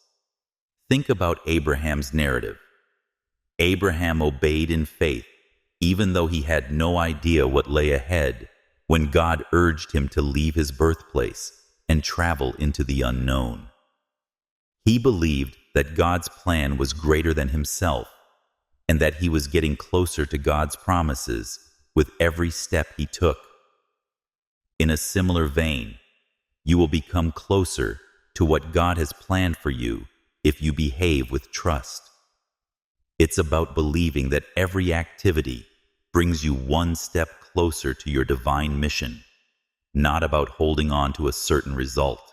Think about Abraham's narrative. Abraham obeyed in faith, even though he had no idea what lay ahead, when God urged him to leave his birthplace and travel into the unknown. He believed that God's plan was greater than himself, and that he was getting closer to God's promises with every step he took. In a similar vein, you will become closer to what God has planned for you if you behave with trust. It's about believing that every activity brings you one step closer to your divine mission, not about holding on to a certain result.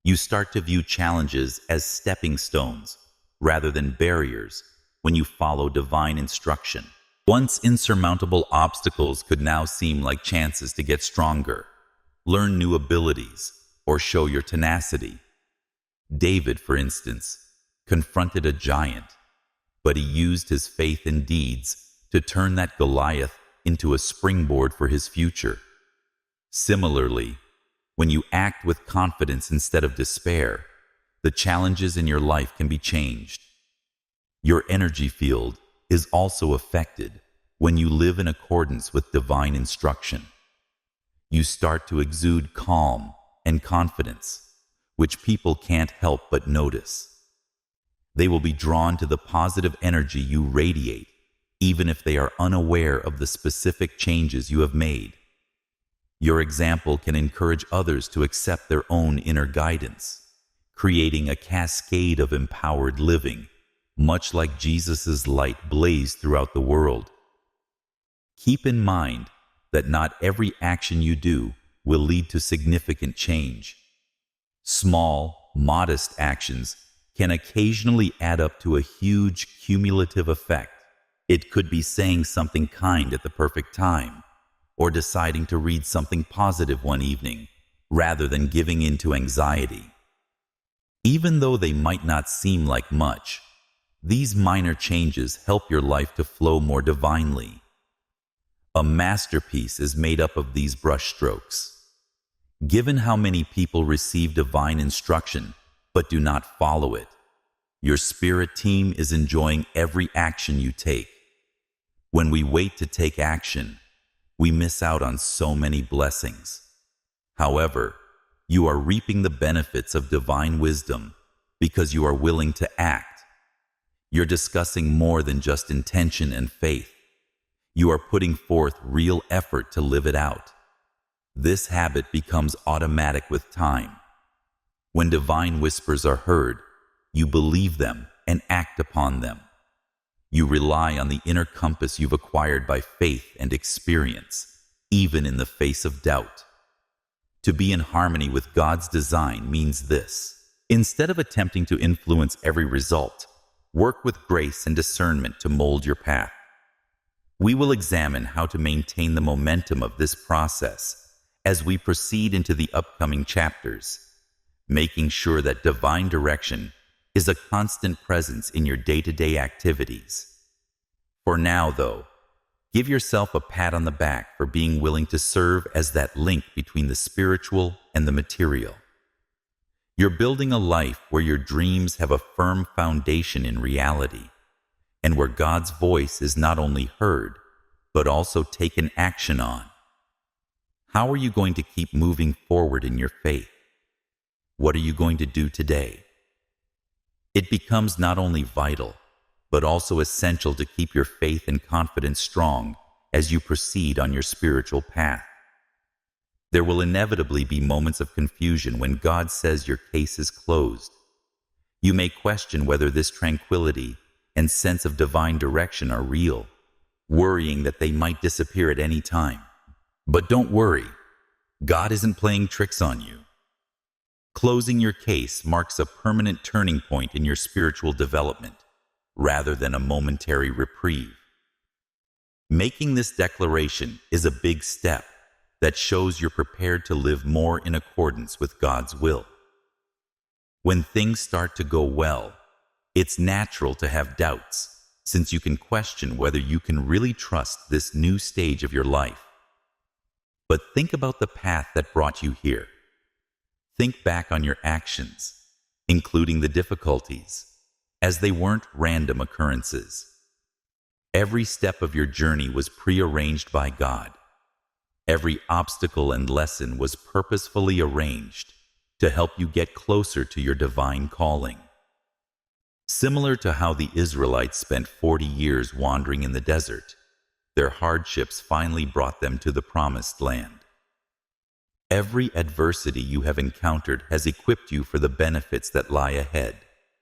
You start to view challenges as stepping stones rather than barriers when you follow divine instruction. Once insurmountable obstacles could now seem like chances to get stronger, learn new abilities, or show your tenacity. David, for instance, confronted a giant, but he used his faith and deeds to turn that Goliath into a springboard for his future. Similarly, when you act with confidence instead of despair, the challenges in your life can be changed. Your energy field is also affected when you live in accordance with divine instruction. You start to exude calm and confidence, which people can't help but notice. They will be drawn to the positive energy you radiate, even if they are unaware of the specific changes you have made. Your example can encourage others to accept their own inner guidance, creating a cascade of empowered living, much like Jesus' light blazed throughout the world. Keep in mind that not every action you do will lead to significant change. Small, modest actions can occasionally add up to a huge cumulative effect. It could be saying something kind at the perfect time, or deciding to read something positive one evening, rather than giving in to anxiety. Even though they might not seem like much, these minor changes help your life to flow more divinely. A masterpiece is made up of these brushstrokes. Given how many people receive divine instruction but do not follow it, your spirit team is enjoying every action you take. When we wait to take action, we miss out on so many blessings. However, you are reaping the benefits of divine wisdom because you are willing to act. You're discussing more than just intention and faith. You are putting forth real effort to live it out. This habit becomes automatic with time. When divine whispers are heard, you believe them and act upon them. You rely on the inner compass you've acquired by faith and experience, even in the face of doubt. To be in harmony with God's design means this: instead of attempting to influence every result, work with grace and discernment to mold your path. We will examine how to maintain the momentum of this process as we proceed into the upcoming chapters, making sure that divine direction is a constant presence in your day-to-day activities. For now, though, give yourself a pat on the back for being willing to serve as that link between the spiritual and the material. You're building a life where your dreams have a firm foundation in reality, and where God's voice is not only heard, but also taken action on. How are you going to keep moving forward in your faith? What are you going to do today? It becomes not only vital, but also essential to keep your faith and confidence strong as you proceed on your spiritual path. There will inevitably be moments of confusion when God says your case is closed. You may question whether this tranquility and sense of divine direction are real, worrying that they might disappear at any time. But don't worry, God isn't playing tricks on you. Closing your case marks a permanent turning point in your spiritual development, rather than a momentary reprieve. Making this declaration is a big step that shows you're prepared to live more in accordance with God's will. When things start to go well, it's natural to have doubts, since you can question whether you can really trust this new stage of your life. But think about the path that brought you here. Think back on your actions, including the difficulties, as they weren't random occurrences. Every step of your journey was prearranged by God. Every obstacle and lesson was purposefully arranged to help you get closer to your divine calling. Similar to how the Israelites spent 40 years wandering in the desert, their hardships finally brought them to the promised land. Every adversity you have encountered has equipped you for the benefits that lie ahead.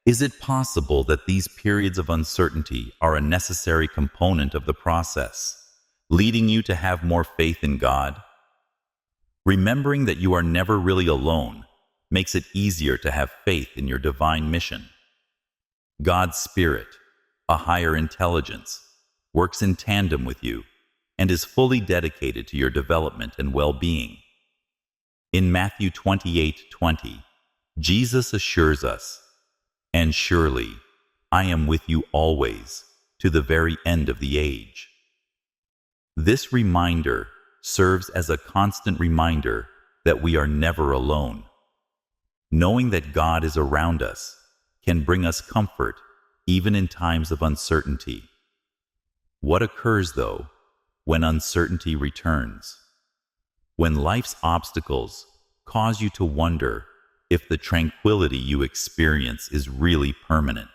Is it possible that these periods of uncertainty are a necessary component of the process, leading you to have more faith in God? Remembering that you are never really alone makes it easier to have faith in your divine mission. God's Spirit, a higher intelligence, works in tandem with you and is fully dedicated to your development and well-being. In Matthew 28:20, Jesus assures us, "And surely I am with you always, to the very end of the age." This reminder serves as a constant reminder that we are never alone. Knowing that God is around us can bring us comfort even in times of uncertainty. What occurs, though, when uncertainty returns? When life's obstacles cause you to wonder if the tranquility you experience is really permanent.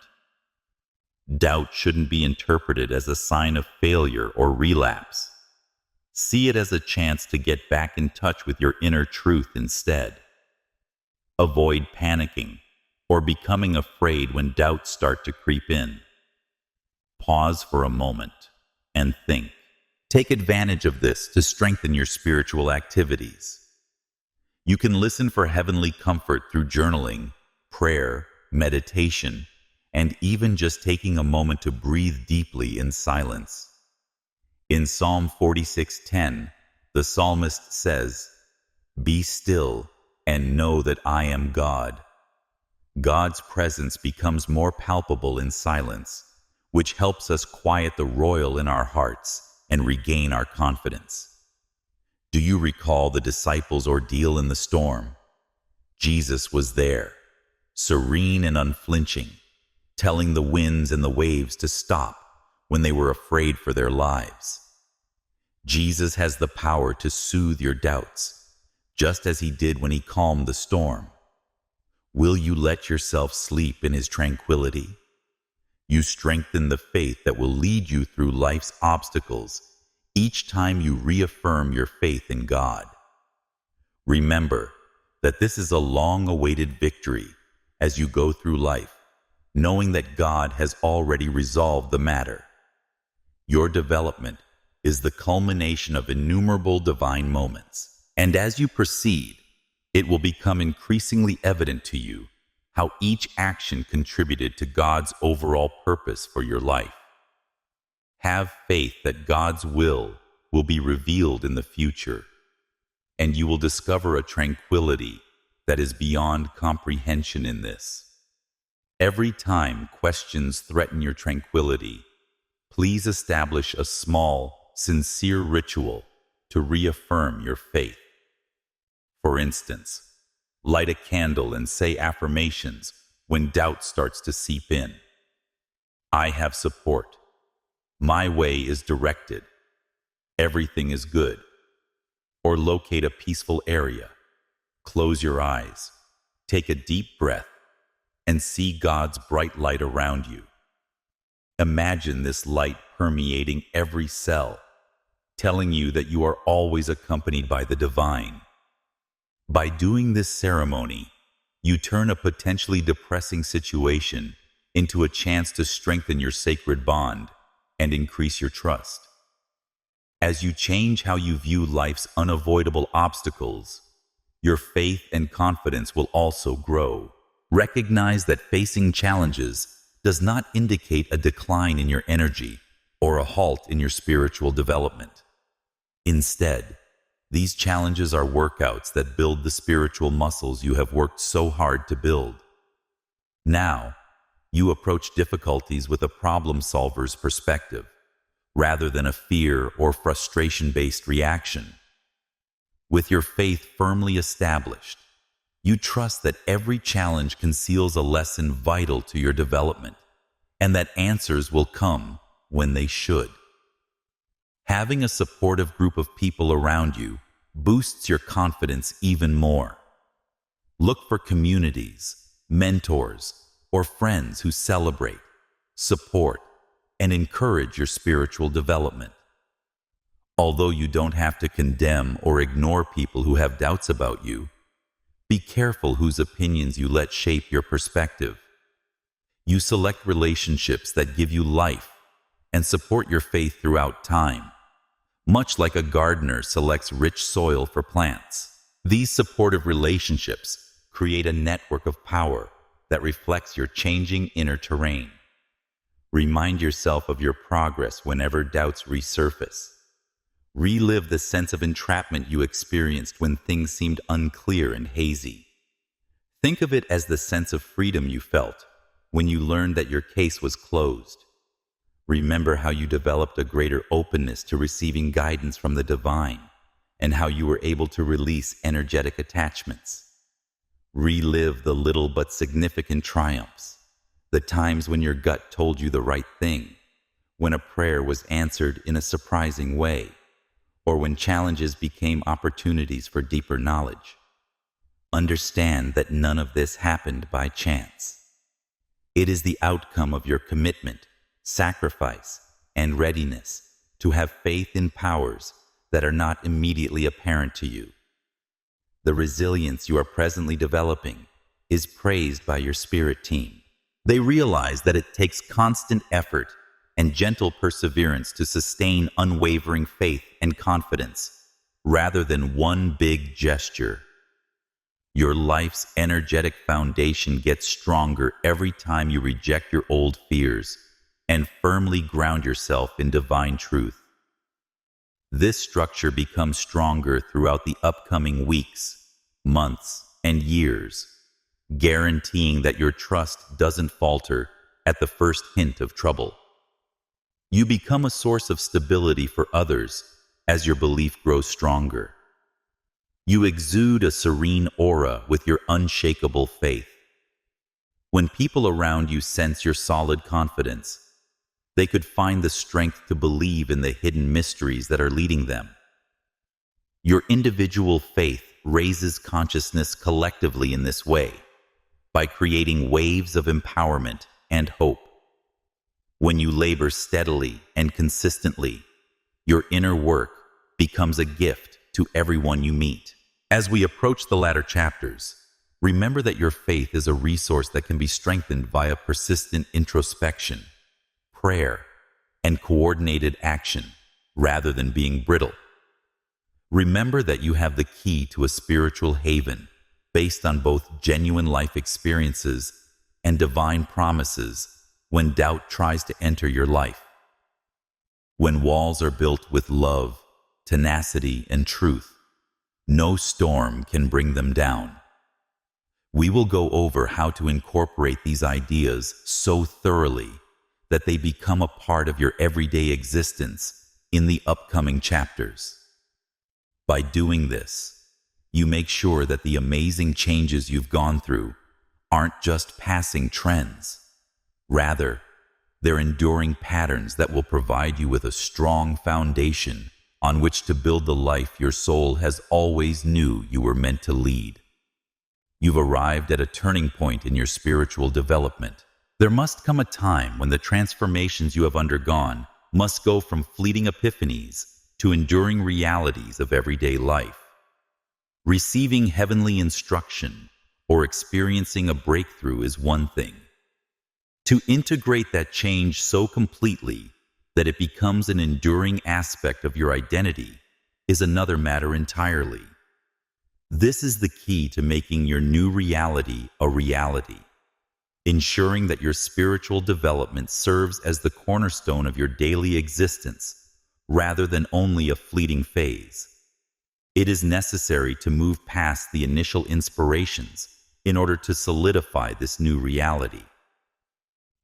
Doubt shouldn't be interpreted as a sign of failure or relapse. See it as a chance to get back in touch with your inner truth instead. Avoid panicking or becoming afraid when doubts start to creep in. Pause for a moment and think. Take advantage of this to strengthen your spiritual activities. You can listen for heavenly comfort through journaling, prayer, meditation, and even just taking a moment to breathe deeply in silence. In Psalm 46:10, the psalmist says, "Be still and know that I am God." God's presence becomes more palpable in silence, which helps us quiet the royal in our hearts and regain our confidence. Do you recall the disciples' ordeal in the storm? Jesus was there, serene and unflinching, telling the winds and the waves to stop when they were afraid for their lives. Jesus has the power to soothe your doubts, just as he did when he calmed the storm. Will you let yourself sleep in his tranquility? You strengthen the faith that will lead you through life's obstacles each time you reaffirm your faith in God. Remember that this is a long-awaited victory as you go through life, knowing that God has already resolved the matter. Your development is the culmination of innumerable divine moments, and as you proceed, it will become increasingly evident to you how each action contributed to God's overall purpose for your life. Have faith that God's will be revealed in the future, and you will discover a tranquility that is beyond comprehension in this. Every time questions threaten your tranquility, please establish a small, sincere ritual to reaffirm your faith. For instance, light a candle and say affirmations when doubt starts to seep in. I have support. My way is directed. Everything is good. Or locate a peaceful area. Close your eyes. Take a deep breath and see God's bright light around you. Imagine this light permeating every cell, telling you that you are always accompanied by the divine. By doing this ceremony, you turn a potentially depressing situation into a chance to strengthen your sacred bond and increase your trust. As you change how you view life's unavoidable obstacles, your faith and confidence will also grow. Recognize that facing challenges does not indicate a decline in your energy or a halt in your spiritual development. Instead, these challenges are workouts that build the spiritual muscles you have worked so hard to build. Now, you approach difficulties with a problem solver's perspective, rather than a fear or frustration-based reaction. With your faith firmly established, you trust that every challenge conceals a lesson vital to your development, and that answers will come when they should. Having a supportive group of people around you boosts your confidence even more. Look for communities, mentors, or friends who celebrate, support, and encourage your spiritual development. Although you don't have to condemn or ignore people who have doubts about you, be careful whose opinions you let shape your perspective. You select relationships that give you life and support your faith throughout time, much like a gardener selects rich soil for plants. These supportive relationships create a network of power that reflects your changing inner terrain. Remind yourself of your progress whenever doubts resurface. Relive the sense of entrapment you experienced when things seemed unclear and hazy. Think of it as the sense of freedom you felt when you learned that your case was closed. Remember how you developed a greater openness to receiving guidance from the divine, and how you were able to release energetic attachments. Relive the little but significant triumphs, the times when your gut told you the right thing, when a prayer was answered in a surprising way, or when challenges became opportunities for deeper knowledge. Understand that none of this happened by chance. It is the outcome of your commitment, sacrifice, and readiness to have faith in powers that are not immediately apparent to you. The resilience you are presently developing is praised by your spirit team. They realize that it takes constant effort and gentle perseverance to sustain unwavering faith and confidence, rather than one big gesture. Your life's energetic foundation gets stronger every time you reject your old fears and firmly ground yourself in divine truth. This structure becomes stronger throughout the upcoming weeks, months, and years, guaranteeing that your trust doesn't falter at the first hint of trouble. You become a source of stability for others as your belief grows stronger. You exude a serene aura with your unshakable faith. When people around you sense your solid confidence, they could find the strength to believe in the hidden mysteries that are leading them. Your individual faith raises consciousness collectively in this way, by creating waves of empowerment and hope. When you labor steadily and consistently, your inner work becomes a gift to everyone you meet. As we approach the latter chapters, remember that your faith is a resource that can be strengthened via persistent introspection, prayer, and coordinated action, rather than being brittle. Remember that you have the key to a spiritual haven based on both genuine life experiences and divine promises when doubt tries to enter your life. When walls are built with love, tenacity, and truth, no storm can bring them down. We will go over how to incorporate these ideas so thoroughly that they become a part of your everyday existence in the upcoming chapters. By doing this, you make sure that the amazing changes you've gone through aren't just passing trends. Rather, they're enduring patterns that will provide you with a strong foundation on which to build the life your soul has always knew you were meant to lead. You've arrived at a turning point in your spiritual development. There must come a time when the transformations you have undergone must go from fleeting epiphanies to enduring realities of everyday life. Receiving heavenly instruction or experiencing a breakthrough is one thing. To integrate that change so completely that it becomes an enduring aspect of your identity is another matter entirely. This is the key to making your new reality a reality, ensuring that your spiritual development serves as the cornerstone of your daily existence rather than only a fleeting phase. It is necessary to move past the initial inspirations in order to solidify this new reality.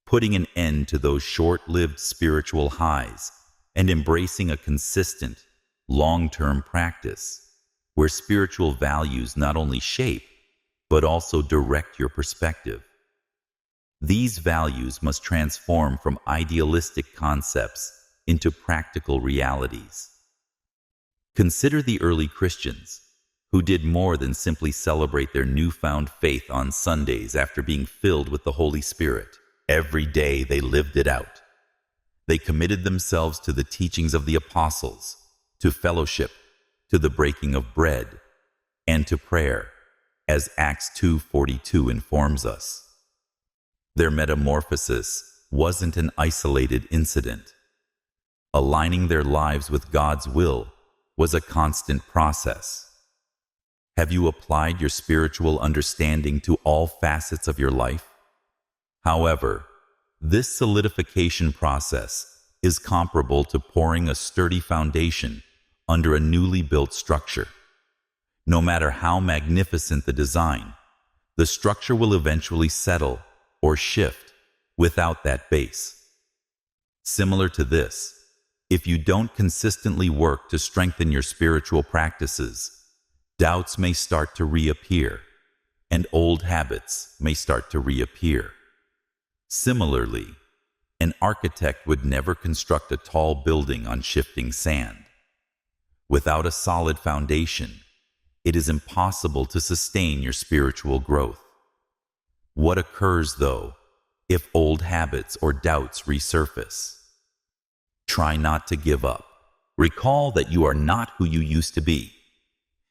Putting an end to those short-lived spiritual highs and embracing a consistent, long-term practice where spiritual values not only shape, but also direct your perspective. These values must transform from idealistic concepts into practical realities. Consider the early Christians, who did more than simply celebrate their newfound faith on Sundays after being filled with the Holy Spirit. Every day they lived it out. They committed themselves to the teachings of the apostles, to fellowship, to the breaking of bread, and to prayer, as Acts 2:42 informs us. Their metamorphosis wasn't an isolated incident. Aligning their lives with God's will was a constant process. Have you applied your spiritual understanding to all facets of your life? However, this solidification process is comparable to pouring a sturdy foundation under a newly built structure. No matter how magnificent the design, the structure will eventually settle or shift without that base. Similar to this, if you don't consistently work to strengthen your spiritual practices, doubts may start to reappear, and old habits may start to reappear. Similarly, an architect would never construct a tall building on shifting sand. Without a solid foundation, it is impossible to sustain your spiritual growth. What occurs, though, if old habits or doubts resurface? Try not to give up. Recall that you are not who you used to be.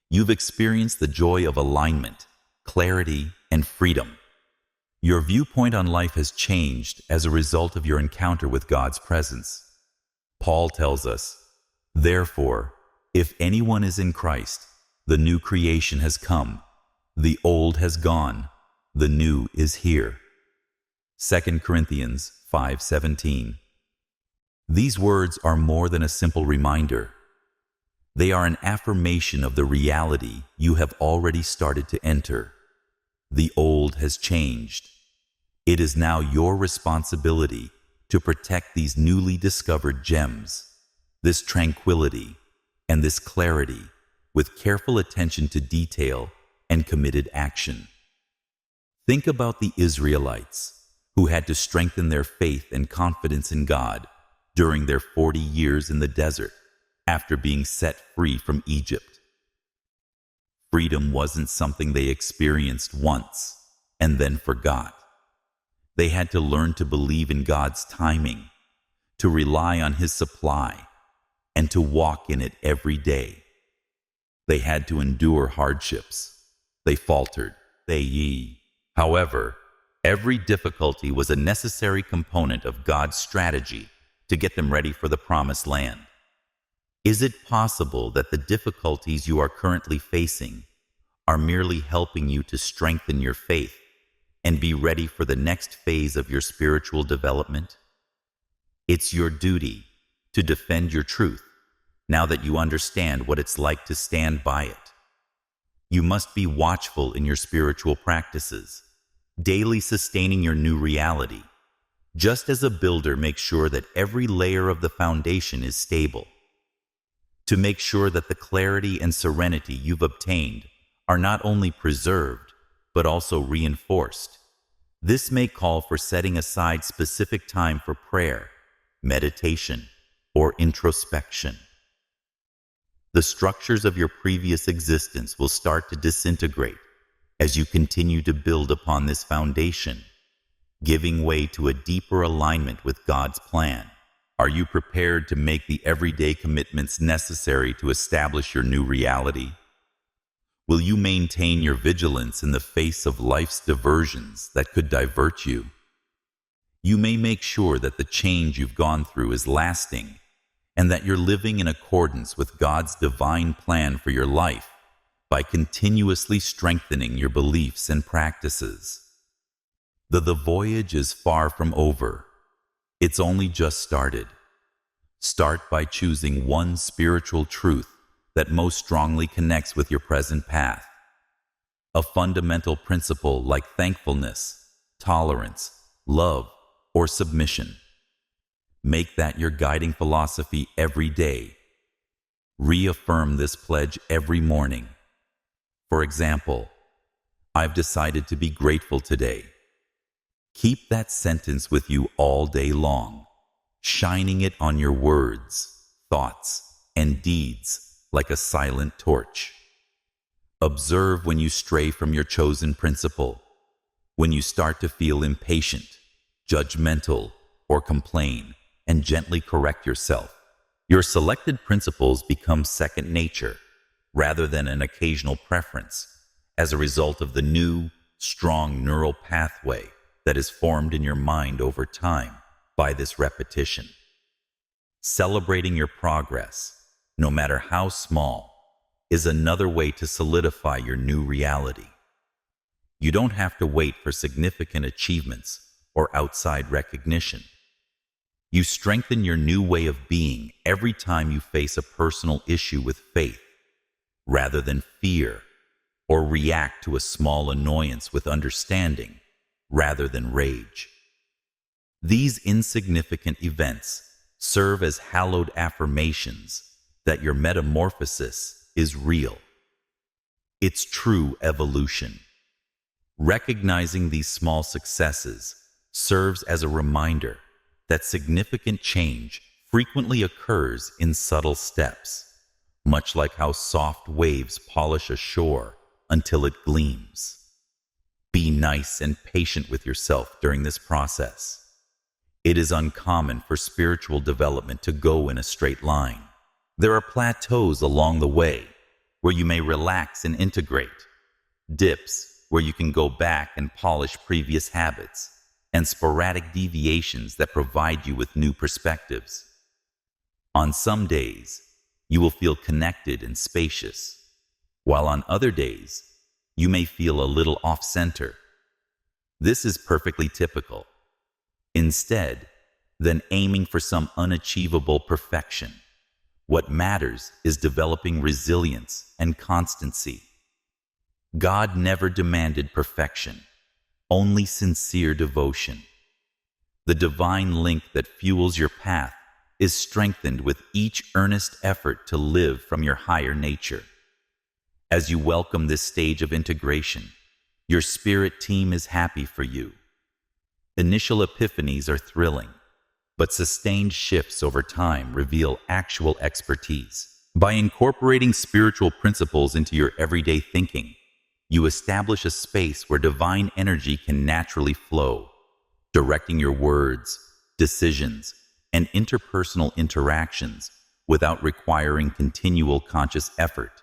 You've experienced the joy of alignment, clarity, and freedom. Your viewpoint on life has changed as a result of your encounter with God's presence. Paul tells us, "Therefore, if anyone is in Christ, the new creation has come. The old has gone. The new is here." 2 Corinthians 5:17. These words are more than a simple reminder. They are an affirmation of the reality you have already started to enter. The old has changed. It is now your responsibility to protect these newly discovered gems, this tranquility and this clarity, with careful attention to detail and committed action. Think about the Israelites, who had to strengthen their faith and confidence in God during their 40 years in the desert after being set free from Egypt. Freedom wasn't something they experienced once and then forgot. They had to learn to believe in God's timing, to rely on His supply, and to walk in it every day. They had to endure hardships. They faltered. However, every difficulty was a necessary component of God's strategy to get them ready for the promised land. Is it possible that the difficulties you are currently facing are merely helping you to strengthen your faith and be ready for the next phase of your spiritual development? It's your duty to defend your truth now that you understand what it's like to stand by it. You must be watchful in your spiritual practices, daily sustaining your new reality, just as a builder makes sure that every layer of the foundation is stable. To make sure that the clarity and serenity you've obtained are not only preserved, but also reinforced. This may call for setting aside specific time for prayer, meditation, or introspection. The structures of your previous existence will start to disintegrate as you continue to build upon this foundation, giving way to a deeper alignment with God's plan. Are you prepared to make the everyday commitments necessary to establish your new reality? Will you maintain your vigilance in the face of life's diversions that could divert you? You may make sure that the change you've gone through is lasting and that you're living in accordance with God's divine plan for your life by continuously strengthening your beliefs and practices. The voyage is far from over. It's only just started. Start by choosing one spiritual truth that most strongly connects with your present path. A fundamental principle like thankfulness, tolerance, love, or submission. Make that your guiding philosophy every day. Reaffirm this pledge every morning. For example, I've decided to be grateful today. Keep that sentence with you all day long, shining it on your words, thoughts, and deeds like a silent torch. Observe when you stray from your chosen principle, when you start to feel impatient, judgmental, or complain, and gently correct yourself. Your selected principles become second nature rather than an occasional preference as a result of the new, strong neural pathway that is formed in your mind over time by this repetition. Celebrating your progress, no matter how small, is another way to solidify your new reality. You don't have to wait for significant achievements or outside recognition. You strengthen your new way of being every time you face a personal issue with faith, rather than fear, or react to a small annoyance with understanding, rather than rage. These insignificant events serve as hallowed affirmations that your metamorphosis is real. It's true evolution. Recognizing these small successes serves as a reminder that significant change frequently occurs in subtle steps, much like how soft waves polish a shore until it gleams. Be nice and patient with yourself during this process. It is uncommon for spiritual development to go in a straight line. There are plateaus along the way where you may relax and integrate, dips where you can go back and polish previous habits, and sporadic deviations that provide you with new perspectives. On some days, you will feel connected and spacious, while on other days, you may feel a little off-center. This is perfectly typical. Instead, than aiming for some unachievable perfection, what matters is developing resilience and constancy. God never demanded perfection, only sincere devotion. The divine link that fuels your path is strengthened with each earnest effort to live from your higher nature. As you welcome this stage of integration, your spirit team is happy for you. Initial epiphanies are thrilling, but sustained shifts over time reveal actual expertise. By incorporating spiritual principles into your everyday thinking, you establish a space where divine energy can naturally flow, directing your words, decisions, and interpersonal interactions without requiring continual conscious effort.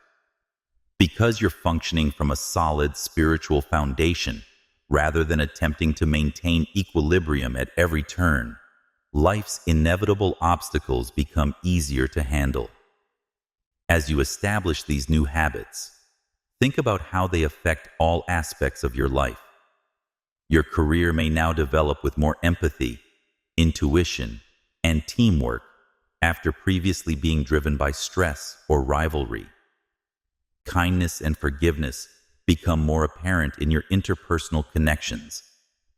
Because you're functioning from a solid spiritual foundation, rather than attempting to maintain equilibrium at every turn, life's inevitable obstacles become easier to handle. As you establish these new habits, think about how they affect all aspects of your life. Your career may now develop with more empathy, intuition, and teamwork after previously being driven by stress or rivalry. Kindness and forgiveness become more apparent in your interpersonal connections,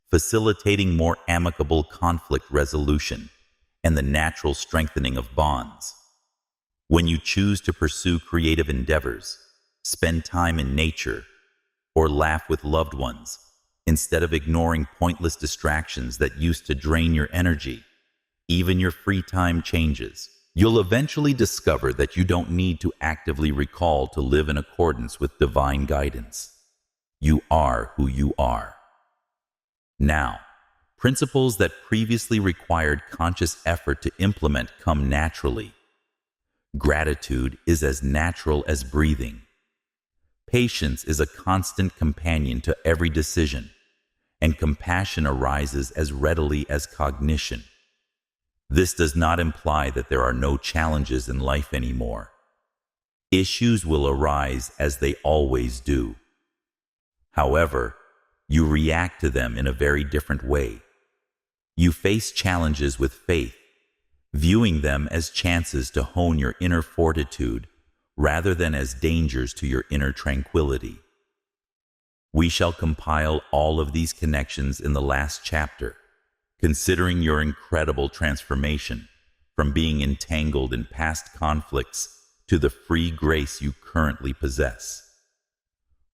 facilitating more amicable conflict resolution and the natural strengthening of bonds. When you choose to pursue creative endeavors, spend time in nature, or laugh with loved ones, instead of ignoring pointless distractions that used to drain your energy, even your free time changes. You'll eventually discover that you don't need to actively recall to live in accordance with divine guidance. You are who you are. Now, principles that previously required conscious effort to implement come naturally. Gratitude is as natural as breathing. Patience is a constant companion to every decision, and compassion arises as readily as cognition. This does not imply that there are no challenges in life anymore. Issues will arise as they always do. However, you react to them in a very different way. You face challenges with faith, viewing them as chances to hone your inner fortitude rather than as dangers to your inner tranquility. We shall compile all of these connections in the last chapter, considering your incredible transformation from being entangled in past conflicts to the free grace you currently possess.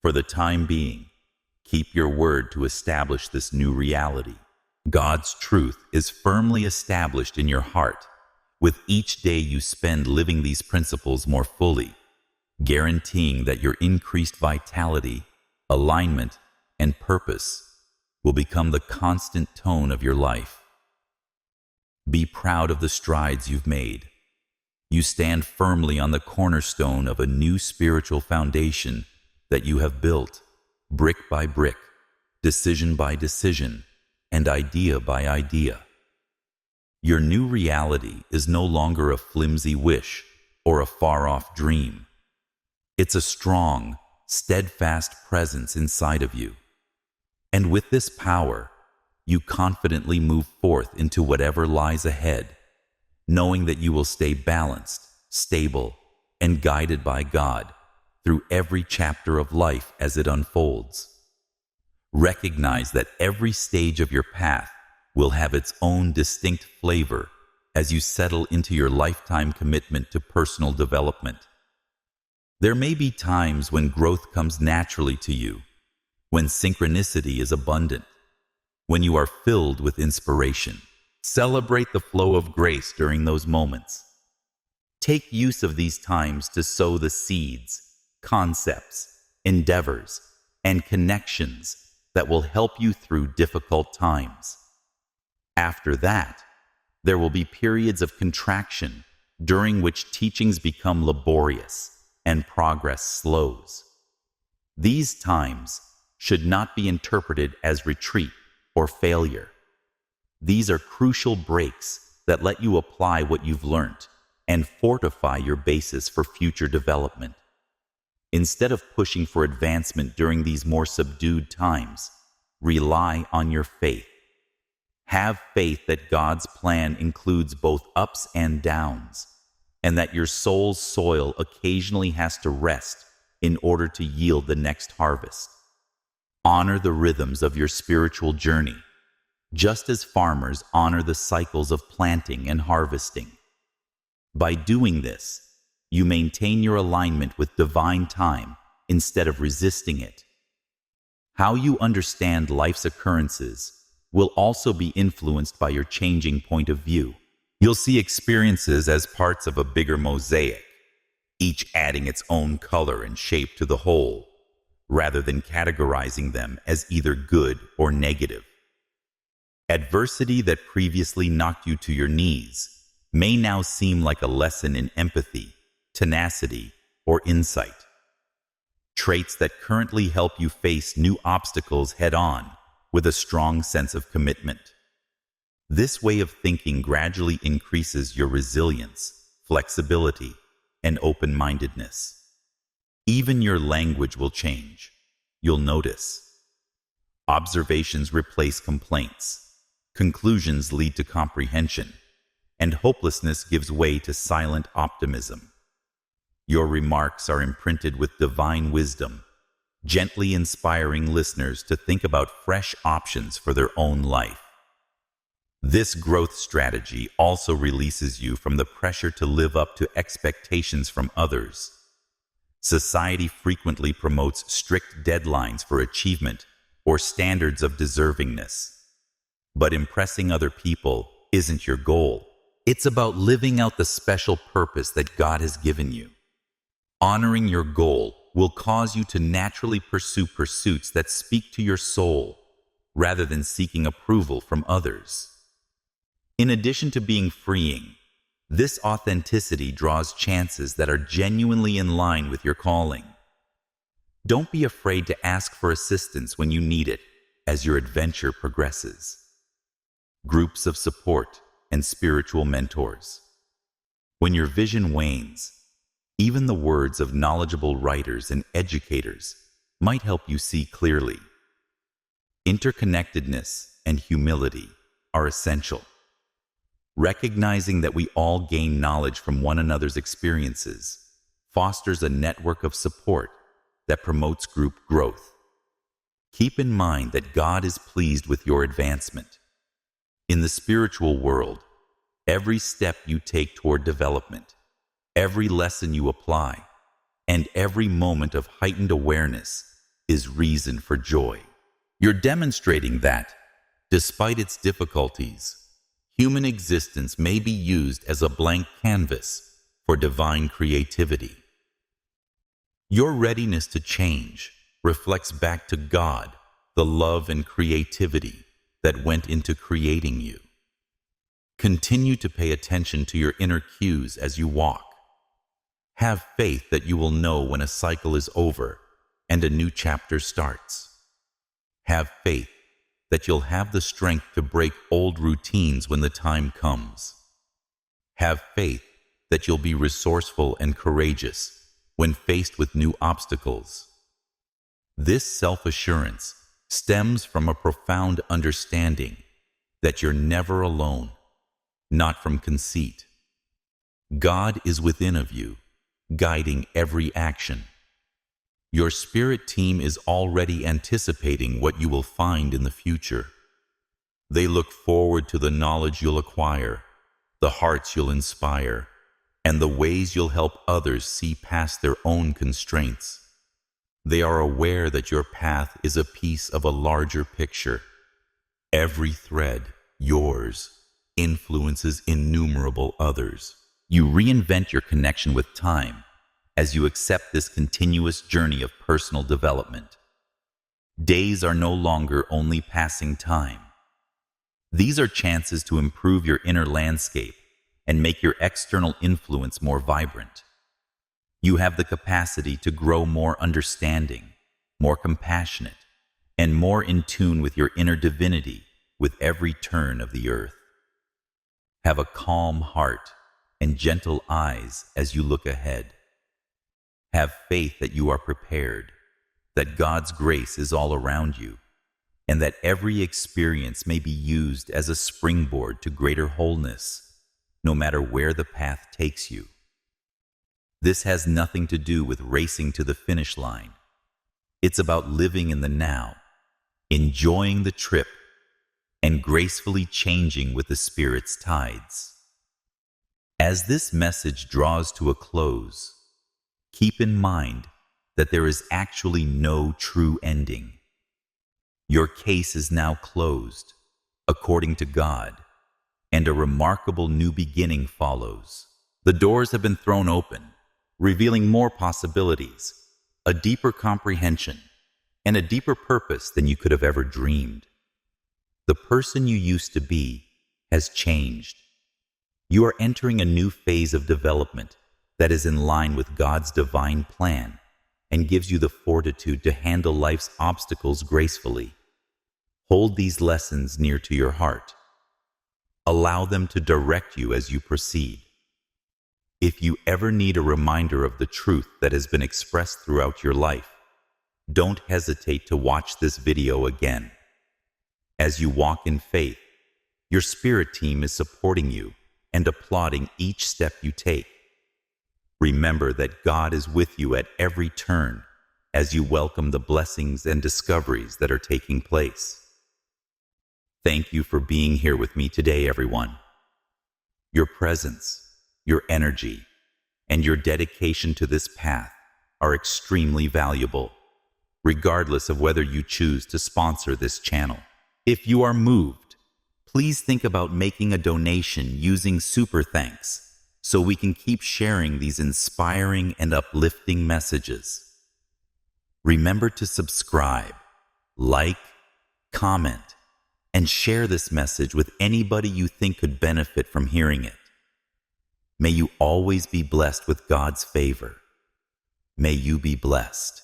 For the time being, keep your word to establish this new reality. God's truth is firmly established in your heart with each day you spend living these principles more fully, guaranteeing that your increased vitality, alignment, and purpose will become the constant tone of your life. Be proud of the strides you've made. You stand firmly on the cornerstone of a new spiritual foundation that you have built, brick by brick, decision by decision, and idea by idea. Your new reality is no longer a flimsy wish or a far-off dream. It's a strong, steadfast presence inside of you. And with this power, you confidently move forth into whatever lies ahead, knowing that you will stay balanced, stable, and guided by God through every chapter of life as it unfolds. Recognize that every stage of your path will have its own distinct flavor as you settle into your lifetime commitment to personal development. There may be times when growth comes naturally to you, when synchronicity is abundant, when you are filled with inspiration. Celebrate the flow of grace during those moments. Take use of these times to sow the seeds, concepts, endeavors, and connections that will help you through difficult times. After that, there will be periods of contraction during which teachings become laborious and progress slows. These times should not be interpreted as retreat or failure. These are crucial breaks that let you apply what you've learned and fortify your basis for future development. Instead of pushing for advancement during these more subdued times, rely on your faith. Have faith that God's plan includes both ups and downs, and that your soul's soil occasionally has to rest in order to yield the next harvest. Honor the rhythms of your spiritual journey, just as farmers honor the cycles of planting and harvesting. By doing this, you maintain your alignment with divine time instead of resisting it. How you understand life's occurrences will also be influenced by your changing point of view. You'll see experiences as parts of a bigger mosaic, each adding its own color and shape to the whole, rather than categorizing them as either good or negative. Adversity that previously knocked you to your knees may now seem like a lesson in empathy, tenacity, or insight. Traits that currently help you face new obstacles head-on with a strong sense of commitment. This way of thinking gradually increases your resilience, flexibility, and open-mindedness. Even your language will change. You'll notice. Observations replace complaints. Conclusions lead to comprehension, and hopelessness gives way to silent optimism. Your remarks are imprinted with divine wisdom, gently inspiring listeners to think about fresh options for their own life. This growth strategy also releases you from the pressure to live up to expectations from others. Society frequently promotes strict deadlines for achievement or standards of deservingness. But impressing other people isn't your goal. It's about living out the special purpose that God has given you. Honoring your goal will cause you to naturally pursue pursuits that speak to your soul, rather than seeking approval from others. In addition to being freeing, this authenticity draws chances that are genuinely in line with your calling. Don't be afraid to ask for assistance when you need it as your adventure progresses. Groups of support and spiritual mentors. When your vision wanes, even the words of knowledgeable writers and educators might help you see clearly. Interconnectedness and humility are essential. Recognizing that we all gain knowledge from one another's experiences fosters a network of support that promotes group growth. Keep in mind that God is pleased with your advancement. In the spiritual world, every step you take toward development, every lesson you apply, and every moment of heightened awareness is reason for joy. You're demonstrating that, despite its difficulties, human existence may be used as a blank canvas for divine creativity. Your readiness to change reflects back to God the love and creativity that went into creating you. Continue to pay attention to your inner cues as you walk. Have faith that you will know when a cycle is over and a new chapter starts. Have faith that you'll have the strength to break old routines when the time comes. Have faith that you'll be resourceful and courageous when faced with new obstacles. This self-assurance stems from a profound understanding that you're never alone, not from conceit. God is within of you, guiding every action. Your spirit team is already anticipating what you will find in the future. They look forward to the knowledge you'll acquire, the hearts you'll inspire, and the ways you'll help others see past their own constraints. They are aware that your path is a piece of a larger picture. Every thread, yours, influences innumerable others. You reinvent your connection with time as you accept this continuous journey of personal development. Days are no longer only passing time. These are chances to improve your inner landscape and make your external influence more vibrant. You have the capacity to grow more understanding, more compassionate, and more in tune with your inner divinity with every turn of the earth. Have a calm heart and gentle eyes as you look ahead. Have faith that you are prepared, that God's grace is all around you, and that every experience may be used as a springboard to greater wholeness, no matter where the path takes you. This has nothing to do with racing to the finish line. It's about living in the now, enjoying the trip, and gracefully changing with the Spirit's tides. As this message draws to a close, keep in mind that there is actually no true ending. Your case is now closed, according to God, and a remarkable new beginning follows. The doors have been thrown open, revealing more possibilities, a deeper comprehension, and a deeper purpose than you could have ever dreamed. The person you used to be has changed. You are entering a new phase of development that is in line with God's divine plan and gives you the fortitude to handle life's obstacles gracefully. Hold these lessons near to your heart. Allow them to direct you as you proceed. If you ever need a reminder of the truth that has been expressed throughout your life, don't hesitate to watch this video again. As you walk in faith, your spirit team is supporting you and applauding each step you take. Remember that God is with you at every turn as you welcome the blessings and discoveries that are taking place. Thank you for being here with me today, everyone. Your presence, your energy, and your dedication to this path are extremely valuable, regardless of whether you choose to sponsor this channel. If you are moved, please think about making a donation using Super Thanks so we can keep sharing these inspiring and uplifting messages. Remember to subscribe, like, comment, and share this message with anybody you think could benefit from hearing it. May you always be blessed with God's favor. May you be blessed.